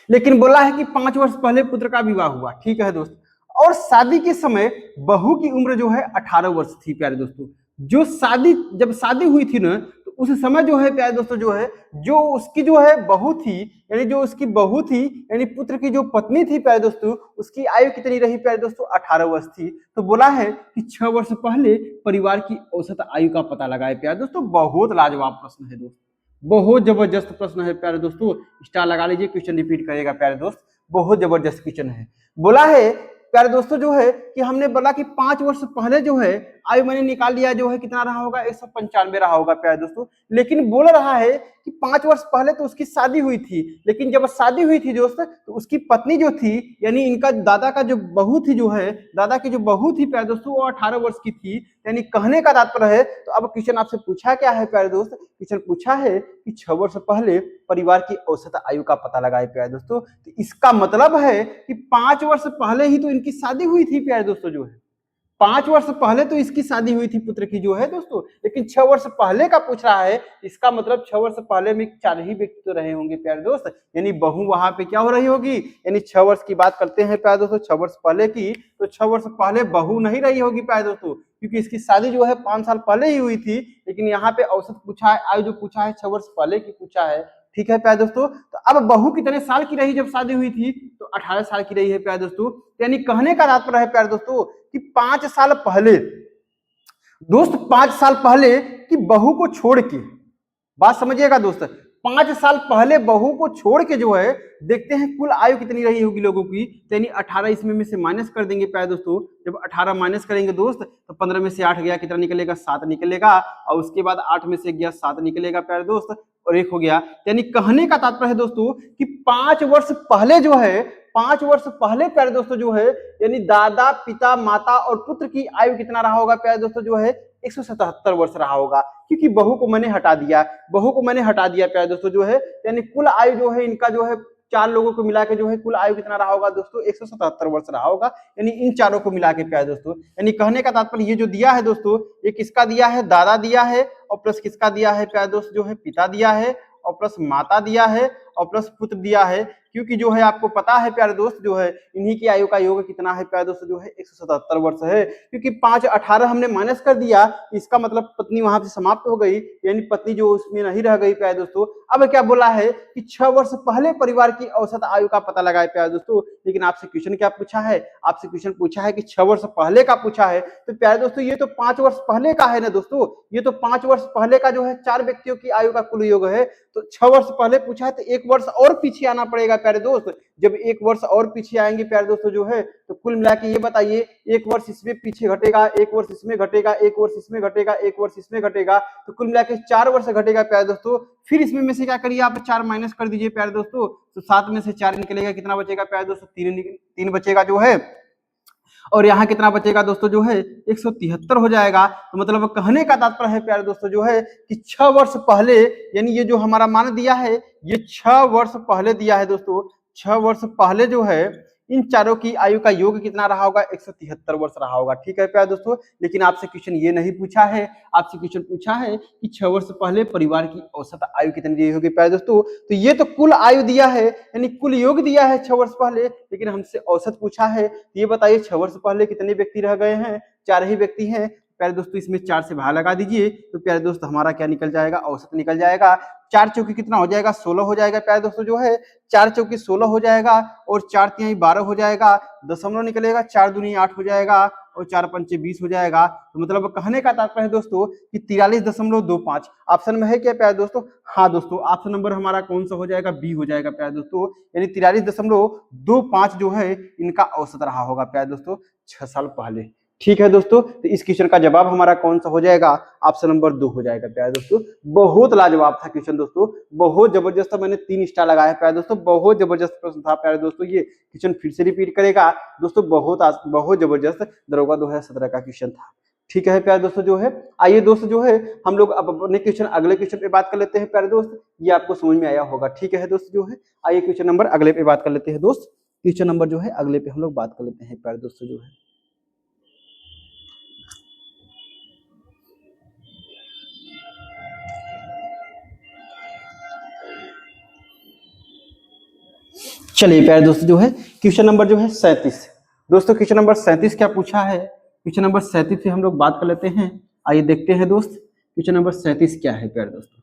लेकिन बोला है कि 5 वर्ष पहले पुत्र का विवाह हुआ। ठीक है दोस्त, और शादी के समय बहू की उम्र जो है 18 वर्ष थी प्यारे दोस्तों। जब शादी हुई थी ना, तो उस समय जो है प्यारे दोस्तों जो है, जो उसकी जो है बहू थी, यानी जो उसकी बहू थी, यानी पुत्र की जो पत्नी थी प्यारे दोस्तों, उसकी आयु कितनी रही प्यारे दोस्तों? 18 वर्ष थी। तो बोला है कि 6 वर्ष पहले परिवार की औसत आयु का पता लगाए प्यारे दोस्तों। बहुत लाजवाब प्रश्न है दोस्त, बहुत जबरदस्त प्रश्न है प्यारे दोस्तों। स्टार लगा लीजिए, क्वेश्चन रिपीट करेगा प्यारे दोस्त, बहुत जबरदस्त क्वेश्चन है। बोला है प्यारे दोस्तों जो है कि हमने बोला कि 5 वर्ष पहले जो है आयु मैंने निकाल लिया, जो है कितना रहा होगा? 195 रहा होगा प्यारे दोस्तों। लेकिन बोल रहा है कि 5 वर्ष पहले तो उसकी शादी हुई थी, लेकिन जब शादी हुई थी दोस्त, तो उसकी पत्नी जो थी, यानी इनका दादा का जो बहू थी जो है, दादा की जो बहू थी प्यारे दोस्तों, वो 18 वर्ष की थी। यानी कहने का तात्पर्य है, तो अब क्वेश्चन आपसे पूछा क्या है प्यारे दोस्त? क्वेश्चन पूछा है कि 6 वर्ष पहले परिवार की औसत आयु का पता लगाए प्यारे दोस्तों। तो इसका मतलब है कि 5 वर्ष पहले ही तो इनकी शादी हुई थी प्यारे दोस्तों जो है। 5 वर्ष पहले तो इसकी शादी हुई थी पुत्र की जो है दोस्तों, लेकिन 6 वर्ष पहले का पूछ रहा है। इसका मतलब 6 वर्ष पहले में 4 ही व्यक्ति तो रहे होंगे प्यारे दोस्त, यानी बहू वहां पे क्या हो रही होगी? यानी 6 वर्ष की बात करते हैं प्यारे दोस्तों, 6 वर्ष पहले की, तो 6 वर्ष पहले बहू नहीं रही होगी प्यारे दोस्तों, क्योंकि इसकी शादी जो है 5 साल पहले ही हुई थी। लेकिन यहाँ पे औसत पूछा है, आयु जो पूछा है 6 वर्ष पहले की पूछा है। ठीक है प्यारे दोस्तों, तो अब बहू कितने साल की रही जब शादी हुई थी? तो 18 साल की रही है प्यारे दोस्तों। यानी कहने का तात्पर्य है प्यारे दोस्तों कि 5 साल पहले दोस्त, 5 साल पहले की बहू को छोड़ के, बात समझिएगा दोस्त, 5 साल पहले बहू को छोड़ के जो है देखते हैं कुल आयु कितनी रही होगी लोगों की। यानी 18 इसमें में से माइनस कर देंगे प्यारे दोस्तों। जब 18 माइनस करेंगे दोस्त, तो 15 में से 8 गया, कितना निकलेगा? 7 निकलेगा। और उसके बाद 8 में से गया 7 निकलेगा प्यारे दोस्त, और 1 हो गया। यानी कहने का तात्पर्य है दोस्तों कि 5 वर्ष पहले जो है, 5 वर्ष पहले प्यारे दोस्तों जो है, यानी दादा, पिता, माता और पुत्र की आयु कितना रहा होगा प्यारे दोस्तों जो है? 177 वर्ष रहा होगा, क्योंकि बहू को मैंने हटा दिया, प्यारे दोस्तों जो है। यानी कुल आयु जो है इनका जो है 4 लोगों को मिला के जो है कुल आयु कितना रहा होगा दोस्तों? 177 वर्ष रहा होगा, यानी इन चारों को मिला के प्यारे दोस्तों। यानी कहने का तात्पर्य ये जो दिया है दोस्तों, ये किसका दिया है? दादा दिया है, और प्लस किसका दिया है प्यारे दोस्त जो है? पिता दिया है, और प्लस माता दिया है, और प्लस पुत्र दिया है। क्योंकि जो है आपको पता है प्यारे दोस्त जो है, इन्हीं की आयु का योग कितना है प्यारे दोस्त जो है? 177 वर्ष है। क्योंकि 5 18 हमने माइनस कर दिया, इसका मतलब पत्नी वहां से समाप्त हो गई, यानी पत्नी जो उसमें नहीं रह गई प्यारे दोस्तों। अब क्या बोला है कि 6 वर्ष पहले परिवार की औसत आयु का पता लगाए प्यारे दोस्तों। लेकिन आपसे क्वेश्चन क्या पूछा है? आपसे क्वेश्चन पूछा है कि 6 वर्ष पहले का पूछा है। तो प्यारे दोस्तों ये तो 5 वर्ष पहले का है ना दोस्तों, ये तो 5 वर्ष पहले का जो है 4 व्यक्तियों की आयु का कुल योग है। तो 6 वर्ष पहले पूछा है, तो 1 वर्ष और पीछे आना पड़ेगा प्यारे दोस्त। जब 1 वर्ष और पीछे आएंगे प्यारे दोस्तों जो है, तो कुल मिला के ये बताइए, 1 वर्ष इसमें पीछे घटेगा, 1 वर्ष इसमें घटेगा, 1 वर्ष इसमें घटेगा, 1 वर्ष इसमें घटेगा, तो कुल मिला के 4 वर्ष घटेगा प्यारे दोस्तों। फिर इसमें में से क्या करिए आप? 4 माइनस कर दीजिए प्यारे दोस्तों, तो 7 में से 4 निकलेगा, कितना बचेगा प्यारे दोस्तों? 3 बचेगा जो है। और यहाँ कितना बचेगा दोस्तों जो है? 173 हो जाएगा। तो मतलब कहने का तात्पर्य है प्यारे दोस्तों जो है कि 6 वर्ष पहले, यानी ये जो हमारा मान दिया है, ये 6 वर्ष पहले दिया है दोस्तों। 6 वर्ष पहले जो है इन चारों की आयु का योग कितना रहा होगा? 173 वर्ष रहा होगा। ठीक है प्यारे दोस्तों, लेकिन आपसे क्वेश्चन ये नहीं पूछा है। आपसे क्वेश्चन पूछा है कि 6 वर्ष पहले परिवार की औसत आयु कितनी दी होगी प्यारे दोस्तों। तो ये तो कुल आयु दिया है, यानी कुल योग दिया है 6 वर्ष पहले, लेकिन हमसे औसत पूछा है। ये बताइए 6 वर्ष पहले कितने व्यक्ति रह गए हैं? 4 ही व्यक्ति हैं। प्यारे दोस्तों इसमें 4 से भाग लगा दीजिए तो प्यारे दोस्त हमारा क्या निकल जाएगा, औसत निकल जाएगा। 4 चौकी कितना हो जाएगा, 16 हो जाएगा प्यारे दोस्तों जो है, 4 चौकी 16 हो जाएगा और 4 तिहाई 12 हो जाएगा, दशमलव निकलेगा, 4 दूनी 8 हो जाएगा और 4 पंचे 20 हो जाएगा। तो मतलब कहने का तात्पर्य है दोस्तों कि 43.25 ऑप्शन में है क्या प्यारे दोस्तों? हाँ दोस्तों, ऑप्शन नंबर हमारा कौन सा हो जाएगा, बी हो जाएगा प्यारे दोस्तों, यानी 43.25 जो है इनका औसत रहा होगा प्यारे दोस्तों 6 साल पहले। ठीक है दोस्तों, तो इस क्वेश्चन का जवाब हमारा कौन सा हो जाएगा, ऑप्शन नंबर 2 हो जाएगा प्यारे दोस्तों। बहुत लाजवाब था क्वेश्चन दोस्तों, बहुत जबरदस्त था, मैंने 3 स्टार लगाया प्यारे दोस्तों, बहुत जबरदस्त प्रश्न था प्यारे दोस्तों। ये क्वेश्चन फिर से रिपीट करेगा दोस्तों, बहुत जबरदस्त दरोगा 2017 का क्वेश्चन था। ठीक है प्यारे दोस्तों जो है, आइए दोस्तों जो है हम लोग अब अपने क्वेश्चन अगले क्वेश्चन पे बात कर लेते हैं प्यारे दोस्त, ये आपको समझ में आया होगा। ठीक है दोस्त जो है, आइए क्वेश्चन नंबर अगले पे बात कर लेते हैं दोस्त, क्वेश्चन नंबर जो है अगले पे हम लोग बात कर लेते हैं प्यारे दोस्तों जो है। चलिए प्यारे दोस्तों जो है क्वेश्चन नंबर जो है 37 दोस्तों, क्वेश्चन नंबर 37 क्या पूछा है, क्वेश्चन नंबर 37 से हम लोग बात कर लेते हैं। आइए देखते हैं दोस्त क्वेश्चन नंबर 37 क्या है प्यारे दोस्तों।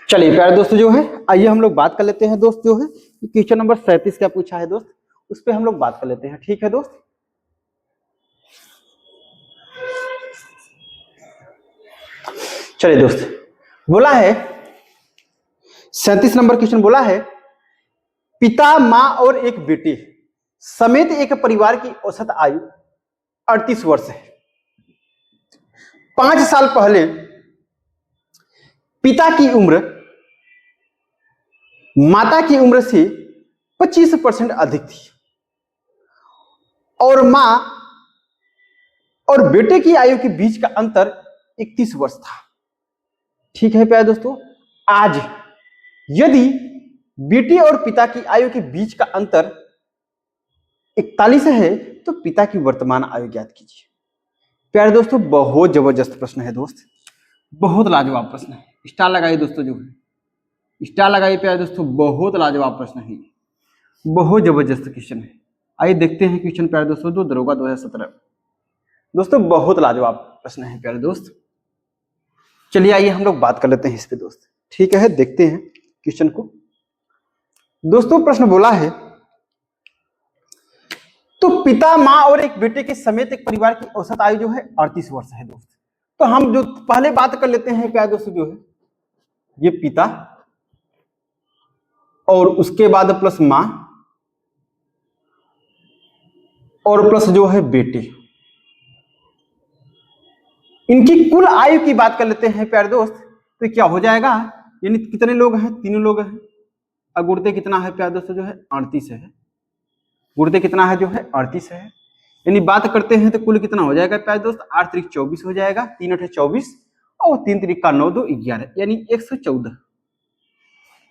चलिए प्यारे दोस्तों जो है, आइए हम लोग बात कर लेते हैं दोस्त जो है क्वेश्चन नंबर 37 क्या पूछा है दोस्त, उस पर हम लोग बात कर लेते हैं। ठीक है दोस्त, चलिए दोस्त, बोला है 37 नंबर क्वेश्चन बोला है, पिता माँ और एक बेटे समेत एक परिवार की औसत आयु 38 वर्ष है। 5 साल पहले पिता की उम्र माता की उम्र से 25% अधिक थी और मां और बेटे की आयु के बीच का अंतर 31 वर्ष था। ठीक है प्यारे दोस्तों, आज यदि बेटे और पिता की आयु के बीच का अंतर 41 है तो पिता की वर्तमान आयु ज्ञात कीजिए। प्यारे दोस्तों बहुत जबरदस्त प्रश्न है दोस्त, बहुत लाजवाब प्रश्न है, स्टार लगाइए दोस्तों जो है, स्टार लगाइए प्यारे दोस्तों, बहुत लाजवाब प्रश्न है, बहुत जबरदस्त क्वेश्चन है। आइए देखते हैं क्वेश्चन प्यारे दोस्तों जो दरोगा 2017 दोस्तों, बहुत लाजवाब प्रश्न है प्यारे दोस्त। चलिए आइए हम लोग बात कर लेते हैं इस पे दोस्त। ठीक है, देखते हैं क्वेश्चन को दोस्तों। प्रश्न बोला है, तो पिता माँ और एक बेटे के समेत एक परिवार की औसत आयु जो है 38 वर्ष है दोस्त। तो हम जो पहले बात कर लेते हैं प्यारे दोस्तों जो है, ये पिता और उसके बाद प्लस माँ और प्लस जो है बेटे, इनकी कुल आयु की बात कर लेते हैं प्यारे दोस्त। तो क्या हो जाएगा, यानी कितने लोग हैं, 3 लोग हैं, और गुर्दे कितना है प्यारे दोस्तों जो है 38 है, गुर्दे कितना है जो है 38 है, यानी बात करते हैं तो कुल कितना हो जाएगा प्यारे दोस्त, 8 त्रिक 24 हो जाएगा, 3 8 24 और 3 त्रिक का 9 2 11, यानी 114,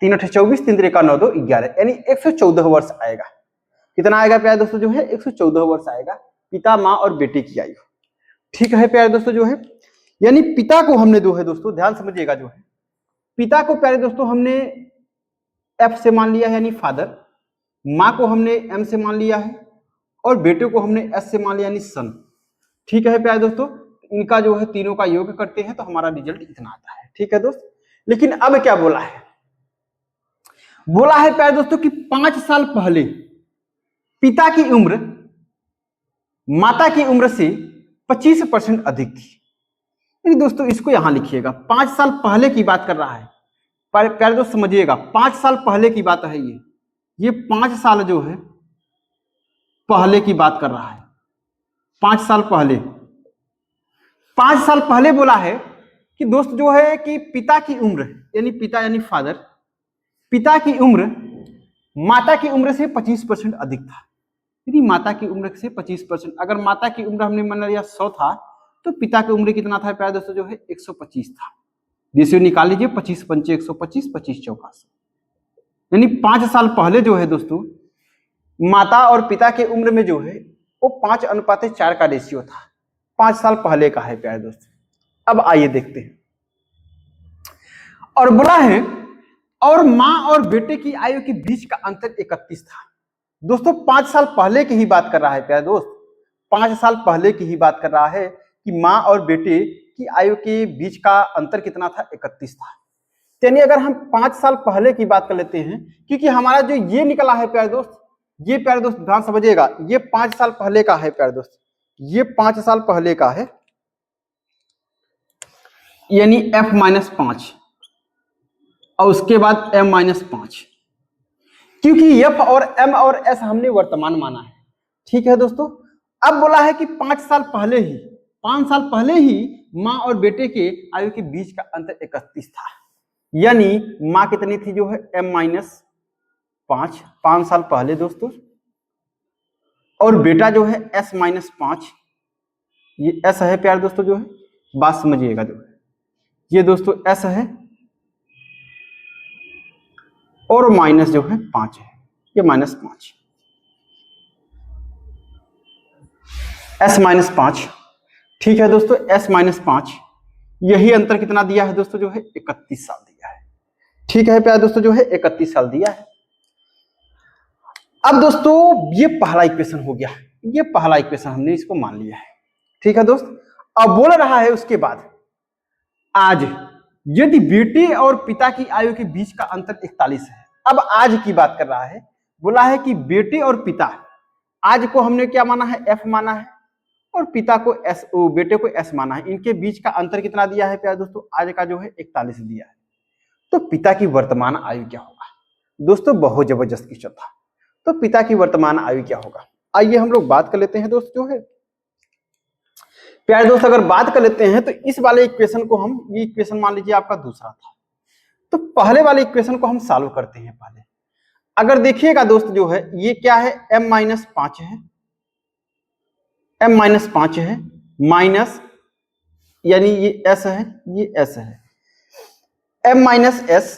3 8 24 3 त्रिक का 9 2 11, यानी 114 वर्ष आएगा। कितना आएगा प्यारे दोस्तों जो है 114 वर्ष आएगा पिता माँ और बेटे की आयु। ठीक है प्यारे दोस्तों जो है, यानी पिता को हमने जो है दोस्तों ध्यान समझिएगा जो है, पिता को प्यारे दोस्तों हमने एफ से मान लिया है यानी फादर, माँ को हमने एम से मान लिया है और बेटे को हमने एस से मान लिया यानी सन। ठीक है प्यारे दोस्तों, इनका जो है तीनों का योग करते हैं तो हमारा रिजल्ट इतना आता है। ठीक है दोस्त, लेकिन अब क्या बोला है, बोला है प्यारे दोस्तों कि 5 साल पहले पिता की उम्र माता की उम्र से 25% अधिक थी। दोस्तों इसको यहां लिखिएगा, 5 साल पहले की बात कर रहा है प्यारे दोस्त, समझिएगा 5 साल पहले की बात है ये 5 साल जो है पहले की बात कर रहा है, 5 साल पहले, 5 साल पहले बोला है कि दोस्त जो है कि पिता की उम्र यानी पिता यानी फादर, पिता की उम्र माता की उम्र से 25% अधिक था, यानी माता की उम्र से 25%। अगर माता की उम्र हमने मान लिया 100 था तो पिता की उम्र कितना था प्यारे दोस्तों जो है 125 था। रेशियो निकाल लीजिए, 25 पंचे 125, 25 चौका 100, यानी 5 साल पहले जो है दोस्तों माता और पिता के उम्र में जो है वो 5:4 का रेशियो था। 5 साल पहले का है प्यारे दोस्तों। अब आइए देखते हैं, और बोला है और माँ और बेटे की आयु के बीच का अंतर 31 था। दोस्तों 5 साल पहले की ही बात कर रहा है प्यारे दोस्त, 5 साल पहले की ही बात कर रहा है कि माँ और बेटे की आयु के बीच का अंतर कितना था, 31 था। यानी अगर हम 5 साल पहले की बात कर लेते हैं, क्योंकि हमारा जो ये निकला है प्यारे दोस्त, ये प्यारे दोस्त ध्यान समझिएगा, ये 5 साल पहले का है प्यारे दोस्त, ये 5 साल पहले का है, यानी f-5 और उसके बाद m-5, क्योंकि f और m और s हमने वर्तमान माना है। ठीक है दोस्तों। अब बोला है कि 5 साल पहले ही, 5 साल पहले ही माँ और बेटे के आयु के बीच का अंतर 31 था, यानी माँ कितनी थी जो है m-5, 5 साल पहले दोस्तों, और बेटा जो है s-5, ये s है प्यारे दोस्तों, जो है बात समझिएगा, जो है ये दोस्तों s है और माइनस जो है 5 है, ये -5, s-5। ठीक है दोस्तों, s-5, यही अंतर कितना दिया है दोस्तों, जो है 31 साल दिया है। ठीक है प्यारे दोस्तों, जो है 31 साल दिया है। अब दोस्तों ये पहला इक्वेशन हो गया, ये पहला इक्वेशन हमने इसको मान लिया है। ठीक है दोस्त। अब बोल रहा है उसके बाद, आज यदि बेटे और पिता की आयु के बीच का अंतर 41 है। अब आज की बात कर रहा है, बोला है कि बेटे और पिता, आज को हमने क्या माना है, f माना है, और पिता को s, बेटे को s माना है। इनके बीच का अंतर कितना दिया है प्यारे दोस्तों, आज का जो है 41 दिया है। तो पिता की वर्तमान आयु क्या होगा दोस्तों, बहुत जबरदस्त क्वेश्चन था। तो पिता की वर्तमान आयु क्या होगा, आइए हम लोग बात कर लेते हैं दोस्त, जो है प्यारे दोस्त अगर बात कर लेते हैं तो इस वाले इक्वेशन को हम, ये इक्वेशन मान लीजिए आपका दूसरा था, तो पहले वाले इक्वेशन को हम सॉल्व करते हैं पहले। अगर देखिएगा दोस्त, जो है ये क्या है, m-5 है, m-5 है, माइनस यानी ये s है, ये s है, m-s,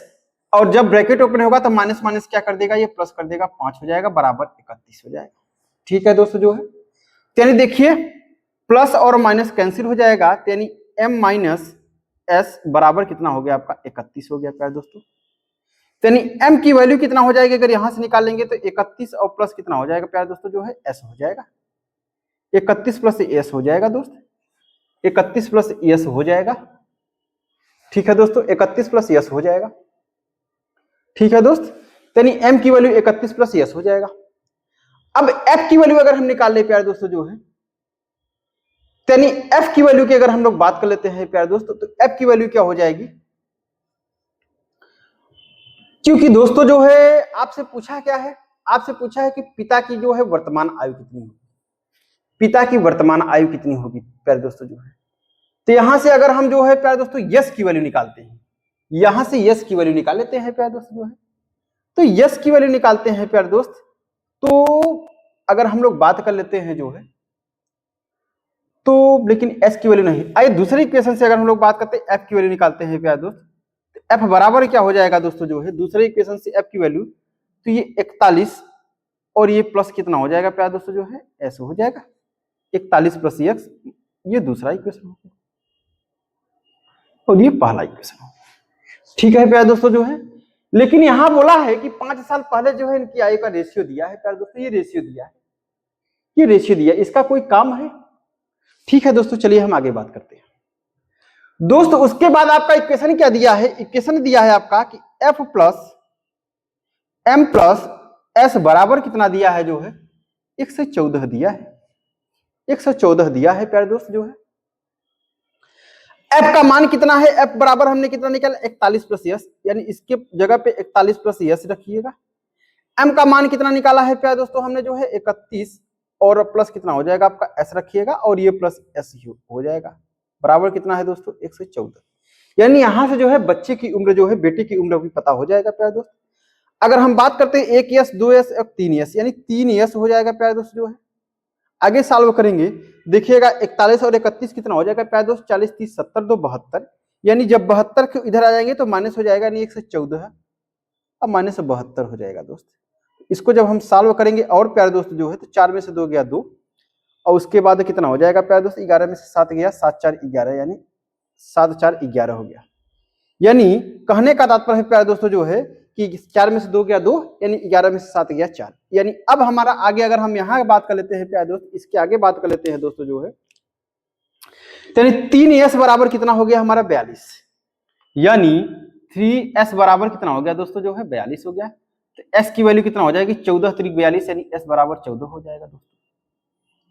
और जब ब्रैकेट ओपन होगा तो माइनस माइनस क्या कर देगा, ये प्लस कर देगा, 5 हो जाएगा, बराबर 31 हो जाएगा। ठीक है दोस्तों, जो है यानी देखिए प्लस और माइनस कैंसिल हो जाएगा, यानी m-s बराबर कितना हो गया आपका, 31 हो गया प्यारे दोस्तों। यानी m की वैल्यू कितना हो जाएगी, अगर यहां से निकालेंगे तो 31 और प्लस कितना हो जाएगा प्यारे दोस्तों, जो है s हो जाएगा, 31 प्लस s हो जाएगा दोस्त, 31 प्लस s हो जाएगा। ठीक है दोस्तों, 31 प्लस s हो जाएगा। ठीक है दोस्त, यानी m की वैल्यू 31 प्लस s हो जाएगा। अब f की वैल्यू अगर हम निकाल ले प्यारे दोस्तों, जो है यानी f की वैल्यू की अगर हम लोग बात कर लेते हैं प्यारे दोस्तों, तो f की वैल्यू क्या हो जाएगी, क्योंकि दोस्तों जो है आपसे पूछा क्या है, आपसे पूछा है कि पिता की जो है वर्तमान आयु कितनी होगी, पिता की वर्तमान आयु कितनी होगी प्यारे दोस्तों, जो है तो यहां से अगर हम जो है प्यारे दोस्तों यस की वैल्यू निकालते हैं, यहां से यस की वैल्यू निकाल लेते हैं प्यारे दोस्तों, जो है तो यस की वैल्यू निकालते हैं प्यारे दोस्त। तो अगर हम लोग बात कर लेते हैं जो है, तो लेकिन एस की वैल्यू नहीं, आइए दूसरे इक्वेशन से अगर हम लोग बात करते हैं एफ की वैल्यू निकालते हैं प्यारे दोस्त, तो एफ बराबर क्या हो जाएगा दोस्तों, जो है दूसरे इक्वेशन से एफ की वैल्यू, तो ये 41 और ये प्लस कितना हो जाएगा प्यारे दोस्तों, जो है एस हो जाएगा, 41 प्लस एक्स, ये दूसरा इक्वेशन हो गया और ये पहला इक्वेशन हो गया। ठीक है प्यारे दोस्तों, जो है लेकिन यहां बोला है कि 5 साल पहले जो है इनकी आयु का रेशियो दिया है प्यारे दोस्तों, ये रेशियो दिया है, ये रेशियो दिया, इसका कोई काम है। ठीक है दोस्तों, चलिए हम आगे बात करते हैं दोस्तों। उसके बाद आपका इक्वेशन क्या दिया है, इक्वेशन दिया है आपका कि f plus m plus s बराबर कितना दिया है, जो है 114 दिया है, 114 दिया है प्यारे दोस्त, जो है f का मान कितना है, f बराबर हमने कितना निकाला, 41 प्लस s, यानी इसके जगह पे 41 प्लस s रखिएगा। m का मान कितना निकाला है प्यारे दोस्तों, हमने जो है 31 और प्लस कितना हो जाएगा आपका s रखिएगा, और ये प्लस s हो जाएगा, बराबर कितना है दोस्तों 114। यानी यहां से जो है बच्चे की उम्र जो है, बेटे की उम्र भी पता हो जाएगा प्यारे दोस्त। अगर हम बात करते हैं 1 यस 2 यस और 3 यस, यानी 3 यस हो जाएगा प्यारे दोस्त, जो है आगे सॉल्व करेंगे देखिएगा, 41 और 31 कितना हो जाएगा प्यारे दोस्त, 40 30 70 2 72, यानी जब 72 के इधर आ जाएंगे तो माइनस हो जाएगा, यानी 1 से 14 है, अब माइनस से 72 हो जाएगा दोस्त। इसको जब हम सॉल्व करेंगे और प्यारे दोस्त जो है तो 4 में से 2 गया 2, और उसके बाद कितना हो जाएगा प्यारे दोस्त, 11 में से 7 गया 7 4 11, यानी 7 4 11 हो गया। यानी कहने का तात्पर्य है प्यारे दोस्तों जो है कि 4 में से 2 गया 2, यानी 11 में से 7 गया 4। यानी अब हमारा आगे अगर हम यहाँ बात कर लेते हैं प्यारे दोस्त, इसके आगे बात कर लेते हैं दोस्तों जो है, यानी 3s बराबर कितना हो गया हमारा 42, यानी 3s बराबर कितना हो गया दोस्तों जो है 42 हो गया। तो s की वैल्यू कितना हो जाएगी 14 3 42, यानी s बराबर 14 हो जाएगा दोस्तों।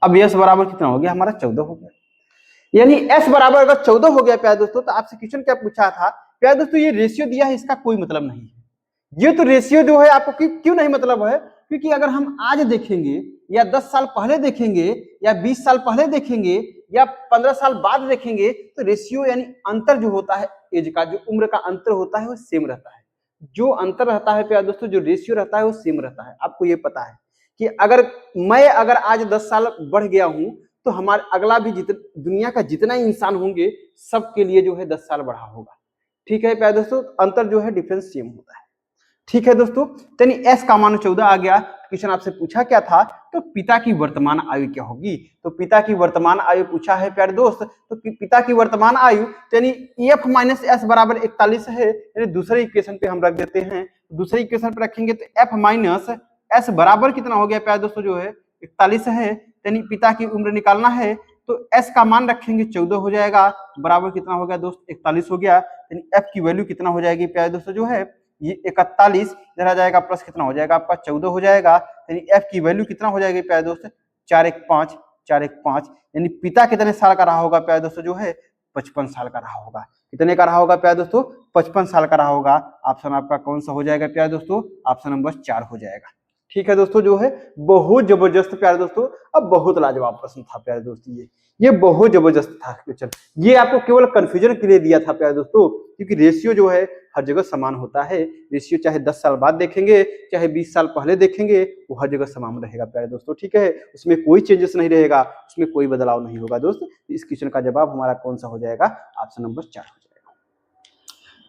अब s बराबर कितना हो गया हमारा 14 हो गया, यानी s बराबर अगर 14 हो गया प्यारे दोस्तों, तो आपसे क्वेश्चन क्या पूछा था प्यारे दोस्तों, ये रेशियो दिया है, इसका कोई मतलब नहीं है। ये तो रेशियो जो है आपको क्यों नहीं मतलब है, क्योंकि अगर हम आज देखेंगे या 10 साल पहले देखेंगे या 20 साल पहले देखेंगे या 15 साल बाद देखेंगे, तो रेशियो यानी अंतर जो होता है एज का, जो उम्र का अंतर होता है वो सेम रहता है। जो अंतर रहता है प्यारे दोस्तों, जो रेशियो रहता है वो सेम रहता है। आपको ये पता है कि अगर मैं आज 10 साल बढ़ गया हूं, तो हमारे अगला भी दुनिया का जितना इंसान होंगे सबके लिए जो है 10 साल बढ़ा होगा। ठीक है प्यारे दोस्तों, अंतर जो है डिफरेंस सेम होता है। ठीक है दोस्तों, यानी s का मान 14 आ गया। क्वेश्चन आपसे पूछा क्या था, तो पिता की वर्तमान आयु क्या होगी, तो पिता की वर्तमान आयु पूछा है प्यारे दोस्त, तो पिता की वर्तमान आयु यानी f माइनस एस बराबर 41 है, यानी दूसरे इक्वेशन पे हम रख देते हैं। दूसरे इक्वेशन पे रखेंगे तो f माइनस एस बराबर कितना हो गया प्यारे दोस्तों जो है 41 है, यानी पिता की उम्र निकालना है, तो s का मान रखेंगे 14 हो जाएगा, बराबर कितना हो गया दोस्त 41 हो गया, यानी f की वैल्यू कितना हो जाएगी प्यारे दोस्तों जो है ये 41 इधर आ जाएगा, प्लस कितना हो जाएगा आपका 14 हो जाएगा, यानी f की वैल्यू कितना हो जाएगी प्यारे दोस्त 415 415, यानी पिता कितने साल का रहा होगा प्यारे दोस्तों जो है 55 साल का रहा होगा। कितने का रहा होगा प्यारे दोस्तों 55 साल का रहा होगा। ऑप्शन आपका कौन सा हो जाएगा प्यारे दोस्तों, ऑप्शन नंबर 4 हो जाएगा। ठीक है दोस्तों जो है बहुत जबरदस्त प्यारे दोस्तों, अब बहुत लाजवाब प्रश्न था प्यारे दोस्तों, ये बहुत जबरदस्त था क्वेश्चन। ये आपको केवल कंफ्यूजन के लिए दिया था प्यारे दोस्तों, क्योंकि रेशियो जो है हर जगह समान होता है। रेशियो चाहे 10 साल बाद देखेंगे चाहे 20 साल पहले देखेंगे, वो हर जगह समान रहेगा प्यारे दोस्तों। ठीक है, उसमें कोई चेंजेस नहीं रहेगा, उसमें कोई बदलाव नहीं होगा दोस्त। इस क्वेश्चन का जवाब हमारा कौन सा हो जाएगा, ऑप्शन नंबर 4 हो जाएगा।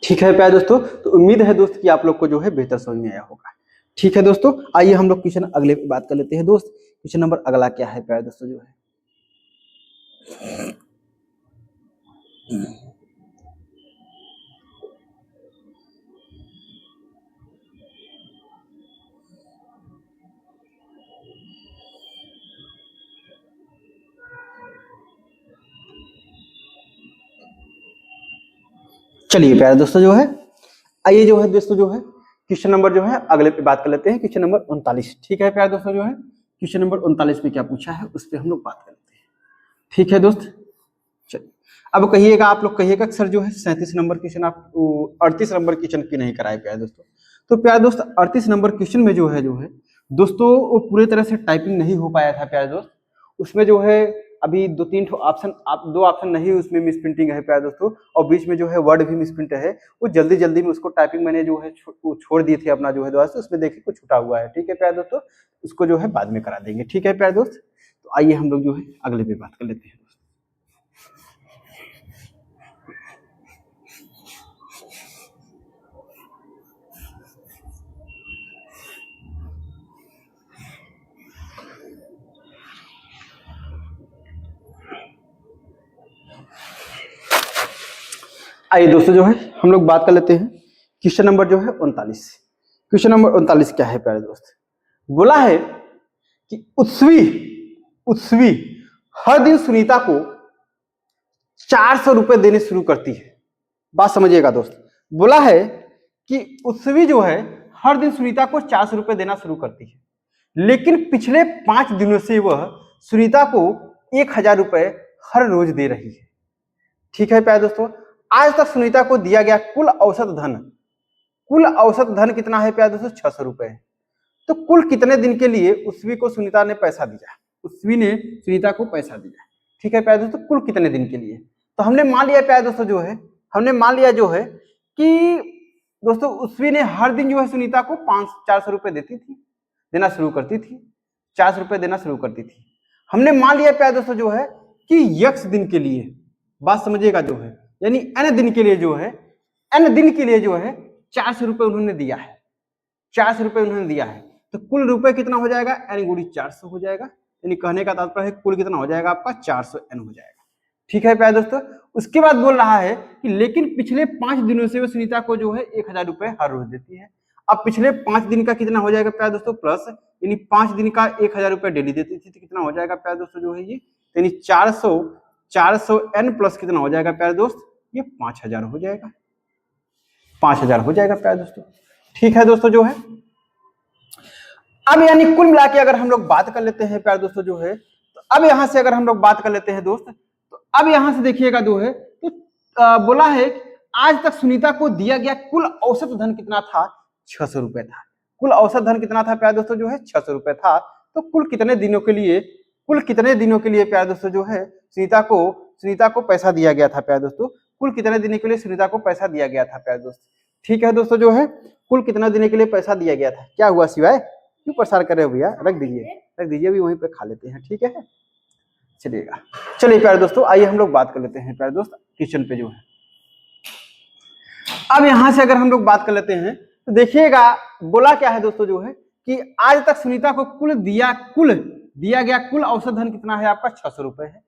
ठीक है प्यारे दोस्तों, तो उम्मीद है दोस्त कि आप लोग को जो है बेहतर समझ में आया होगा। ठीक है दोस्तों, आइए हम लोग क्वेश्चन अगले पे बात कर लेते हैं दोस्त। क्वेश्चन नंबर अगला क्या है प्यारे दोस्तों जो है, चलिए प्यारे दोस्तों जो है, आइए जो है दोस्तों जो है क्वेश्चन नंबर जो है अगले पे बात कर लेते हैं। Question number 39। ठीक है प्यारे दोस्तों जो है क्वेश्चन नंबर 39 में क्या पूछा है उस पर हम लोग बात कर लेते हैं। ठीक है दोस्त, चलिए अब कहिएगा, आप लोग कहिएगा सर जो है 37 नंबर क्वेश्चन आप 38 नंबर क्वेश्चन क्यों नहीं कराए प्यारे दोस्तों। तो प्यारे दोस्त 38 नंबर क्वेश्चन में जो है दोस्तों वो पूरे तरह से टाइपिंग नहीं हो पाया था प्यारे दोस्त। उसमें जो है अभी 2-3 ऑप्शन, दो ऑप्शन नहीं उसमें मिस प्रिंटिंग है प्यारे दोस्तों, और बीच में जो है वर्ड भी मिस प्रिंट है। वो जल्दी जल्दी में उसको टाइपिंग मैंने जो है छोड़ दिए थे अपना जो है दोस्त, उसमें देखिए कुछ छूटा हुआ है। ठीक है प्यारे दोस्तों, उसको जो है बाद में करा देंगे। ठीक है प्यारे दोस्त, तो आइए हम लोग जो है अगले पे बात कर लेते हैं। आइए दोस्तों जो है हम लोग बात कर लेते हैं क्वेश्चन नंबर जो है 39। क्वेश्चन नंबर 39 क्या है प्यारे दोस्त, बोला है कि उत्सवी हर दिन सुनीता को 400 रुपए देने शुरू करती है। बात समझिएगा दोस्त, बोला है कि उत्सवी जो है हर दिन सुनीता को 400 रुपए देना शुरू करती है, लेकिन पिछले 5 दिनों से वह सुनीता को 1000 रुपए हर रोज दे रही है। ठीक है प्यारे दोस्तों, आज तक सुनीता को दिया गया कुल औसत धन कितना है प्यारे दोस्तों 600 रुपए है। तो कुल कितने दिन के लिए उत्सवी को सुनीता ने पैसा दिया, उत्सवी ने सुनीता को पैसा दिया। ठीक है प्यारे दोस्तों, कुल कितने दिन के लिए, तो हमने मान लिया प्यारे दोस्तों जो है, हमने मान लिया जो है कि दोस्तों उत्सवी ने हर दिन जो है सुनीता को 400 रुपए देना शुरू करती थी, 400 रुपए देना शुरू करती थी। हमने मान लिया प्यारे दोस्तों जो है कि x दिन के लिए, बात समझिएगा जो है यानी n दिन के लिए जो है, n दिन के लिए जो है 400 रुपए उन्होंने दिया है, 400 रुपए उन्होंने दिया है। तो कुल रुपए कितना हो जाएगा, n गुणी 400 हो जाएगा। यानी कहने का तात्पर्य है कुल कितना हो जाएगा आपका 400n हो जाएगा। ठीक है प्यारे दोस्तों। उसके बाद बोल रहा है कि लेकिन पिछले 5 दिनों से वो सुनीता को जो है 1000 रुपए हर रोज देती है। अब पिछले 5 दिन का कितना हो जाएगा प्यारे दोस्तों, प्लस यानी 5 दिन का 1000 रुपए डेली देती थी, तो कितना हो जाएगा प्यारे दोस्तों जो है ये, यानी 400n प्लस कितना हो जाएगा प्यारे दोस्त, ये 5000 हो जाएगा, 5000 हो जाएगा प्यारे दोस्तों। ठीक है दोस्तों जो है। अब यानी कुल मिला के अगर हम लोग बात कर लेते हैं प्यारे दोस्तों जो है, तो अब यहां से अगर हम लोग बात कर लेते हैं दोस्त, तो अब यहां से देखिएगा जो है, तो बोला है आज तक सुनीता को दिया गया कुल औसत धन कितना था, 600 रुपए था। कुल औसत धन कितना था प्यारे दोस्तों जो है, 600 रुपए था। तो कुल कितने दिनों के लिए, कुल कितने दिनों के लिए प्यारे दोस्तों जो है सुनीता को पैसा दिया गया था प्यारे दोस्तों, कुल कितने दिनों के लिए सुनीता को पैसा दिया गया था प्यारे दोस्त। ठीक है दोस्तों जो है, कुल कितने दिनों के लिए पैसा दिया गया था। क्या हुआ सिवाय, क्यों परेशान कर रहे हो भैया, रख दीजिए अभी वहीं पे खा लेते हैं। ठीक है चलिएगा। चलिए प्यारे दोस्तों आइए हम लोग बात कर लेते हैं प्यारे दोस्त क्वेश्चन पे जो है। अब यहां से अगर हम लोग बात कर लेते हैं तो देखिएगा बोला क्या है दोस्तों जो है कि आज तक सुनीता को कुल दिया गया कुल औसत धन कितना है आपका, 600 रुपए है।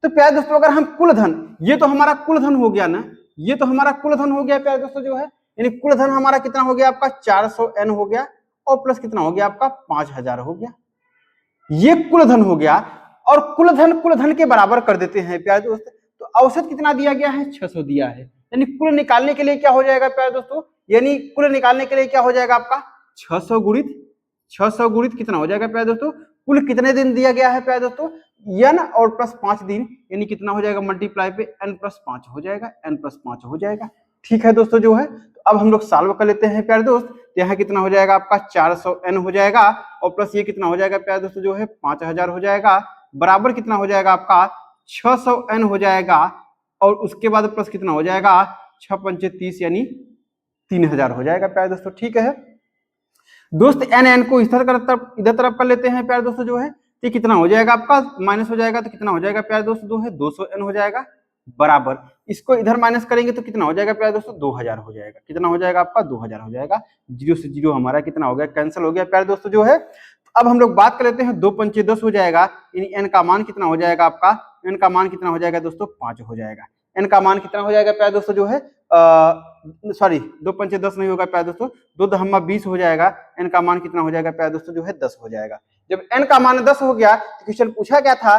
तो प्यारे दोस्तों अगर हम कुल धन, ये तो हमारा कुल धन हो गया ना, ये तो हमारा कुल धन हो गया प्यारे दोस्तों जो है, यानी कुल धन हमारा कितना हो गया आपका 400n हो गया, और प्लस कितना हो गया आपका 5000 हो गया। ये कुल धन हो गया, और कुल धन के बराबर कर देते हैं प्यारे दोस्त। तो औसत कितना दिया गया है, 600 दिया है। यानी कुल निकालने के लिए क्या हो जाएगा प्यारे दोस्तों, यानी कुल निकालने के लिए क्या हो जाएगा आपका 600 गुणित कितना हो जाएगा प्यारे दोस्तों, कुल कितने दिन दिया गया है प्यारे दोस्तों, n और प्लस 5 दिन, यानी कितना हो जाएगा मल्टीप्लाई पे n प्लस 5 हो जाएगा, n प्लस 5 हो जाएगा। ठीक है दोस्तों जो है। तो अब हम लोग सॉल्व कर लेते हैं प्यारे दोस्त। यहाँ कितना हो जाएगा आपका 400n हो जाएगा, और प्लस ये कितना हो जाएगा प्यारे दोस्तों जो है 5000 हो जाएगा, बराबर कितना हो जाएगा आपका 600n हो जाएगा, और उसके बाद प्लस कितना हो जाएगा 6 पंचे 30 यानी 3000 हो जाएगा प्यारे दोस्तों। ठीक है दोस्त, n को इधर तरफ कर लेते हैं प्यारे दोस्तों जो है, तो कितना हो जाएगा आपका माइनस हो जाएगा, तो कितना हो जाएगा प्यारे दोस्तों जो है 200n हो जाएगा, बराबर इसको इधर माइनस करेंगे तो कितना हो जाएगा प्यारे दोस्तों 2000 हो जाएगा। कितना हो जाएगा आपका 2000 हो जाएगा। 0 से 0 हमारा कितना हो गया, कैंसिल हो गया प्यारे दोस्तों जो है। अब हम लोग बात कर लेते हैं 2 पंचे 10 हो जाएगा, यानी n का मान कितना हो जाएगा आपका, n का मान कितना हो जाएगा दोस्तों 5 हो जाएगा। n का मान कितना हो जाएगा प्यारे दोस्तों जो है, सॉरी 2 पंचे 10 नहीं होगा प्यारे दोस्तों, 2 दहम्मा 20 हो जाएगा। n का मान कितना हो जाएगा प्यारे दोस्तों जो है 10 हो जाएगा। जब n का मान 10 हो गया तो क्वेश्चन पूछा गया था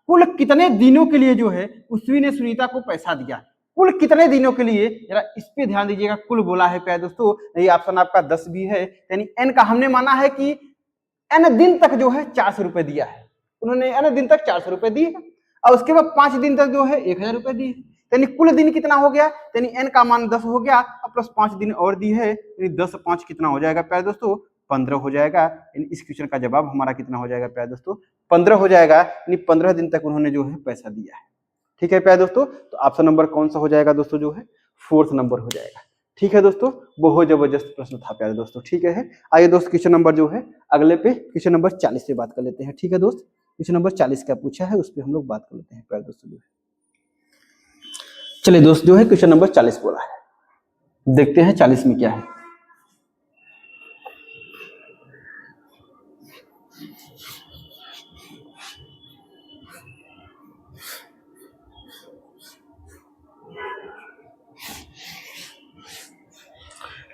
कुल कितने दिनों के लिए जो है उस्वी ने सुनीता को पैसा दिया, कुल कितने दिनों के लिए, जरा इस पे ध्यान दीजिएगा। कुल बोला है प्यारे दोस्तों, ये ऑप्शन आपका 10 भी है, यानी n का हमने माना है कि n दिन तक जो है 400 रुपए दिया है, उन्होंने n दिन तक 400 रुपए दिए, और उसके बाद 5 दिन तक जो है 1000 रुपए दिए, यानी कुल दिन कितना हो गया, यानी n का मान 10 हो गया, और प्लस 5 दिन और दी है, यानी 10 5 कितना हो जाएगा प्यारे दोस्तों 15 हो जाएगा। यानी इस क्वेश्चन का जवाब हमारा कितना हो जाएगा प्यारे दोस्तों 15 हो जाएगा, यानी 15 दिन तक उन्होंने जो है पैसा दिया है। ठीक है प्यारे दोस्तों, तो ऑप्शन नंबर कौन सा हो जाएगा दोस्तों जो है 4th नंबर हो जाएगा। ठीक है दोस्तों, बहुत जबरदस्त प्रश्न था प्यारे दोस्तों। ठीक है, आइए दोस्त क्वेश्चन नंबर जो है अगले पे क्वेश्चन नंबर 40 पे बात कर लेते हैं। ठीक है दोस्त, क्वेश्चन नंबर 40 क्या पूछा है उस पर हम लोग बात कर लेते हैं प्यारे दोस्तों जो है। चलिए दोस्त जो है क्वेश्चन नंबर 40 बोला है, देखते हैं 40 में क्या है।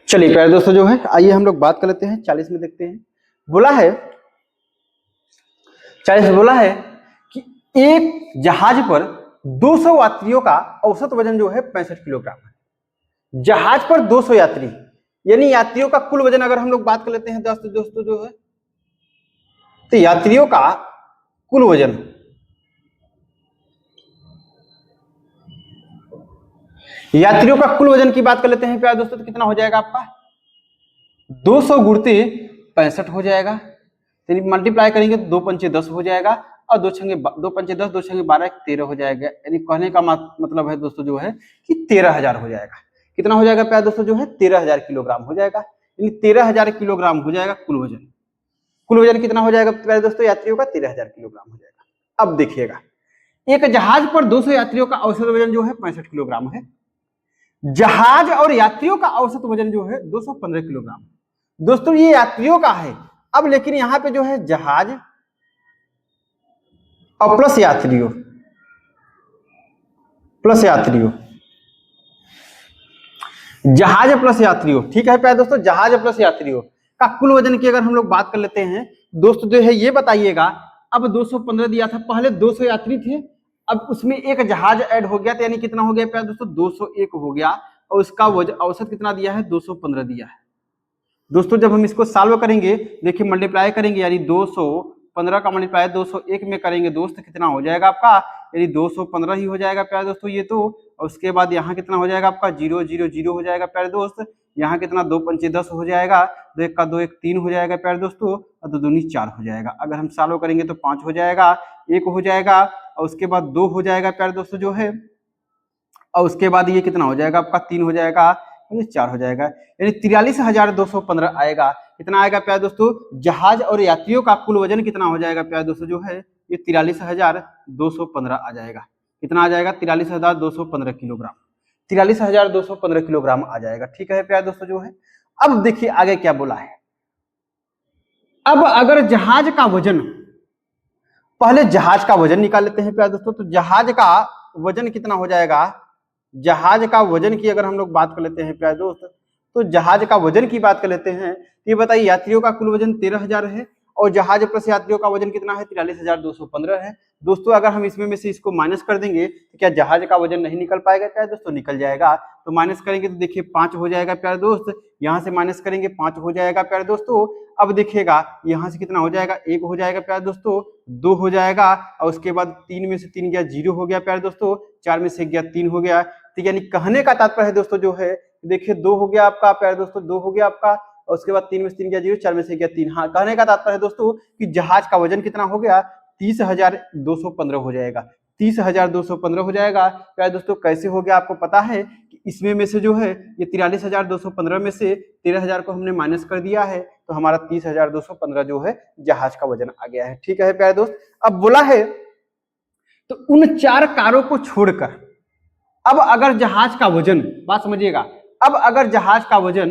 चलिए प्यारे दोस्तों जो है आइए हम लोग बात कर लेते हैं 40 में। देखते हैं बोला है 40 में बोला है कि एक जहाज पर 200 यात्रियों का औसत वजन जो है 65 किलोग्राम है। जहाज पर 200 यात्री, यानी यात्रियों का कुल वजन अगर हम लोग बात कर लेते हैं दोस्तों जो है, तो यात्रियों का कुल वजन, यात्रियों का कुल वजन की बात कर लेते हैं प्यारे दोस्तों, तो कितना हो जाएगा आपका 200 गुणित 65 हो जाएगा, यानी मल्टीप्लाई करेंगे तो 2 पंचे 10 हो जाएगा, और 2 पंचे 10 2 छंगे 12 13 हो जाएगा। यानी कहने का मतलब है दोस्तों जो है कि 13000 हो जाएगा। कितना हो जाएगा प्यारे दोस्तों जो है 13000 किलोग्राम हो जाएगा, यानी 13000 किलोग्राम हो जाएगा कुल वजन। कुल वजन कितना हो जाएगा प्यारे दोस्तों यात्रियों का 13000 किलोग्राम हो जाएगा। अब देखिएगा एक जहाज पर 200 यात्रियों का औसत वजन जो है 65 किलोग्राम है, जहाज और यात्रियों का औसत वजन जो है 215 किलोग्राम। दोस्तों ये यात्रियों का है। अब लेकिन यहां पे जो है जहाज और प्लस यात्रियों, जहाज प्लस यात्रियों, ठीक है प्यारे दोस्तों, जहाज प्लस यात्रियों का कुल वजन की अगर हम लोग बात कर लेते हैं दोस्तों, जो है ये बताइएगा। अब 215 दिया था, पहले 200 यात्री थे, अब उसमें एक जहाज ऐड हो गया, तो यानी कितना हो गया प्यारे दोस्तों, 201 हो गया, और उसका वजन औसत कितना दिया है, 215 दिया है। दोस्तों जब हम इसको सॉल्व करेंगे, देखिए मल्टीप्लाई करेंगे, यानी 215 का मल्टीप्लाई 201 में करेंगे दोस्त, कितना हो जाएगा आपका, यानी 215 ही हो जाएगा प्यारे दोस्तों ये तो। और उसके बाद यहाँ कितना हो जाएगा आपका, 0 0 0 हो जाएगा प्यारे दोस्त। यहाँ कितना, 2 पंचे 10 हो जाएगा, 2 1 का 2 1 3 हो जाएगा प्यारे दोस्तों, और 2 दूनी 4 हो जाएगा। अगर हम सॉल्व करेंगे तो 5 हो जाएगा, 1 हो जाएगा, और उसके बाद 2 हो जाएगा प्यारे दोस्तों जो है, और उसके बाद ये कितना हो जाएगा आपका, 3 हो जाएगा, ये 4 हो जाएगा, यानी 43,215 आएगा। कितना आएगा प्यारे दोस्तों, जहाज और यात्रियों का कुल वजन कितना हो जाएगा प्यारे दोस्तों जो है, ये 43,215 आ जाएगा। कितना आ जाएगा, 43,215 किलोग्राम, 43,215 किलोग्राम आ जाएगा। ठीक है प्यारे दोस्तों जो है। अब देखिए आगे क्या बोला है। अब अगर जहाज का वजन, पहले जहाज का वजन निकाल लेते हैं प्यारे दोस्तों, तो जहाज का वजन कितना हो जाएगा, जहाज का वजन की अगर हम लोग बात कर लेते हैं प्यारे दोस्त, तो जहाज का वजन की बात कर लेते हैं। ये बताइए, यात्रियों का कुल वजन 13,000 है, और जहाज प्लस यात्रियों का वजन कितना है, 43,215 है। दोस्तों अगर हम इसमें से इसको माइनस कर देंगे तो क्या जहाज का वजन नहीं निकल पाएगा प्यारे दोस्तों, निकल जाएगा। तो माइनस करेंगे तो देखिए 5 हो जाएगा प्यारे दोस्त, यहाँ से माइनस करेंगे 5 हो जाएगा प्यारे दोस्तों। अब देखिएगा यहाँ से कितना हो जाएगा, 1 हो जाएगा प्यारे दोस्तों, 2 हो जाएगा, और उसके बाद 3 में से 3 गया 0 हो गया प्यारे दोस्तों, 4 में से गया 3 हो गया। तो यानी कहने का तात्पर्य है दोस्तों जो है, देखिए 2 हो गया आपका प्यारे दोस्तों, 2 हो गया आपका, और उसके बाद 3 में से 3 गया 0, 4 में से गया 3। हाँ, कहने का तात्पर्य है दोस्तों कि जहाज का वजन कितना हो गया, 30,215 हो जाएगा, 30,215 हो जाएगा प्यारे दोस्तों। कैसे हो गया आपको पता है कि इसमें में से जो है ये 43,215 में से 13,000 को हमने माइनस कर दिया है, तो हमारा 30,215 जो है जहाज का वजन आ गया है। ठीक है प्यारे दोस्त। अब बोला है तो उन 4 कारों को छोड़कर, अब अगर जहाज का वजन, बात समझिएगा, अब अगर जहाज का वजन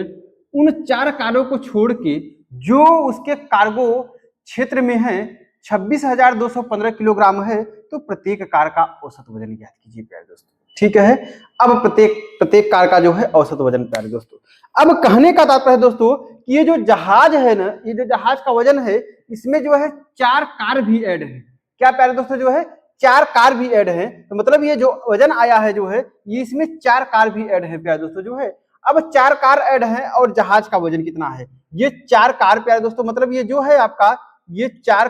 उन 4 कारों को छोड़ के जो उसके कार्गो क्षेत्र में है 26,215 किलोग्राम है, तो प्रत्येक कार का औसत वजन ज्ञात कीजिए प्यारे दोस्तों। ठीक है, अब प्रत्येक कार का जो है औसत वजन प्यारे दोस्तों। अब कहने का तात्पर्य है दोस्तों कि ये जो जहाज है ना, ये जो जहाज का वजन है, इसमें जो है 4 कार भी ऐड है। क्या प्यारे दोस्तों जो है, 4 कार भी ऐड है, तो मतलब ये जो वजन आया है जो है, ये इसमें 4 कार भी ऐड है प्यारे दोस्तों जो है। अब 4 कार ऐड है और जहाज का वजन कितना है, ये 4 कार प्यारे दोस्तों, मतलब ये जो है आपका, ये 4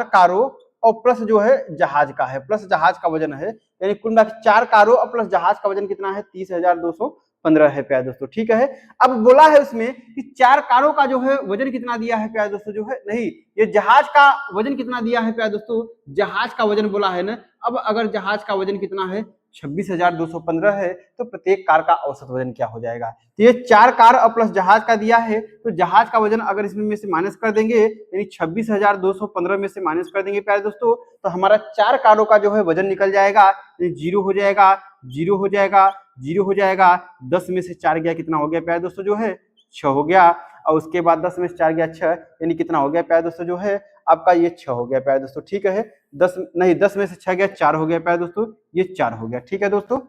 कारों और प्लस जो है जहाज का है, प्लस जहाज का वजन है, यानी कुल मिला 4 कारों और प्लस जहाज का वजन कितना है, 30,215 है प्यारे दोस्तों। ठीक है, अब बोला है उसमें कि 4 कारों का जो है वजन कितना दिया है प्यारे दोस्तों जो है, नहीं, ये जहाज का वजन कितना दिया है प्यारे दोस्तों, जहाज का वजन बोला है ना। अब अगर जहाज का वजन कितना है, 26,215 है, तो प्रत्येक कार का औसत वजन क्या हो जाएगा, तो ये 4 कार और प्लस जहाज का दिया है, तो जहाज का वजन अगर इसमें में से माइनस कर देंगे, यानी 26,215 में से माइनस कर देंगे प्यारे दोस्तों, तो हमारा 4 कारों का जो है वजन निकल जाएगा, 0 हो जाएगा, 0 हो जाएगा, 0 हो जाएगा, 10 में से 4 गया, कितना हो गया प्यारे दोस्तों जो है, 6 हो गया, और उसके बाद 10 में से 4 गया 6, यानी कितना हो गया प्यारे दोस्तों जो है आपका, ये 6 हो गया प्यारे दोस्तों। ठीक है, 10 में से 6 गया 4 हो गया प्यारे दोस्तों, ये 4 हो गया। ठीक है दोस्तों,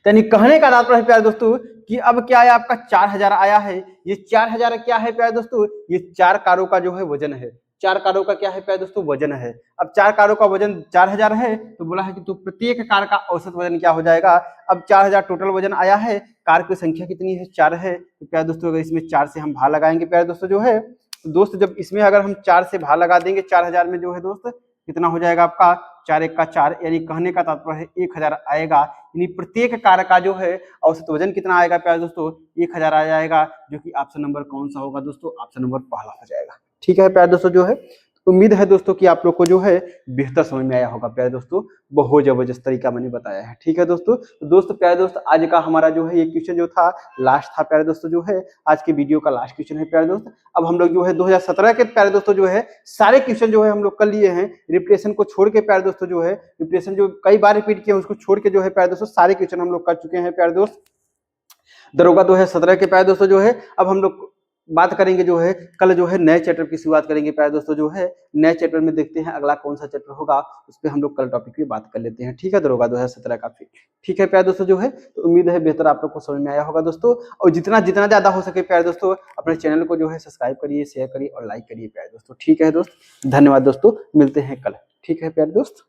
यानी कहने का तात्पर्य है प्यारे दोस्तों कि अब क्या है आपका, 4,000 आया है, ये 4,000 क्या है प्यारे दोस्तों, ये 4 कारों का जो है वजन है, 4 कारों का क्या है प्यारे दोस्तों, वजन है। अब 4 कारों का वजन 4,000 है, तो बोला है कि तो प्रत्येक कार का औसत वजन क्या हो जाएगा। अब 4,000 टोटल वजन आया है, कार की संख्या कितनी है, 4 है, तो प्यारे दोस्तों अगर इसमें 4 से हम भाग लगाएंगे प्यारे दोस्तों जो है, तो दोस्त जब इसमें अगर हम 4 से भाग लगा देंगे 4,000 में जो है दोस्त, कितना हो जाएगा आपका, 4 1 का 4, यानी कहने का तात्पर्य है 1,000 आएगा, यानी प्रत्येक कार का जो है औसत वजन कितना आएगा प्यारे दोस्तों, 1,000 आ जाएगा, जो कि ऑप्शन नंबर कौन सा होगा दोस्तों, ऑप्शन नंबर पहला हो जाएगा। ठीक है प्यारे दोस्तों जो है, उम्मीद है दोस्तों कि आप लोग को जो है बेहतर समझ में आया होगा प्यारे दोस्तों। बहुत जबरदस्त तरीका मैंने बताया है, ठीक है दोस्तों। तो दोस्तों प्यारे दोस्त, आज का हमारा जो है ये क्वेश्चन जो था लास्ट था प्यारे दोस्तों, जो है आज की वीडियो का लास्ट क्वेश्चन है प्यारे दोस्त। अब हम लोग जो है 2017 के प्यारे दोस्तों जो है सारे क्वेश्चन जो है हम लोग कर लिए हैं, रिप्लेशन को छोड़ के प्यारे दोस्तों, जो है रिप्लेशन जो कई बार रिपीट किए उसको छोड़ के जो है प्यारे दोस्तों सारे क्वेश्चन हम लोग कर चुके हैं प्यारे दोस्त। दरोगा 2017 के प्यारे दोस्तों जो है अब हम लोग बात करेंगे जो है कल जो है नए चैप्टर की शुरुआत करेंगे प्यारे दोस्तों। जो है नए चैप्टर में देखते हैं अगला कौन सा चैप्टर होगा, उस पर हम लोग कल टॉपिक पे बात कर लेते हैं, ठीक है। दरोगा 2017 का फिर ठीक है प्यारे दोस्तों जो है। तो उम्मीद है बेहतर आप लोग को समझ में आया होगा दोस्तों। और जितना जितना ज्यादा हो सके प्यारे दोस्तों अपने चैनल को जो है सब्सक्राइब करिए, शेयर करिए और लाइक करिए प्यारे दोस्तों, ठीक है दोस्त। धन्यवाद दोस्तों, मिलते हैं कल, ठीक है प्यारे दोस्त।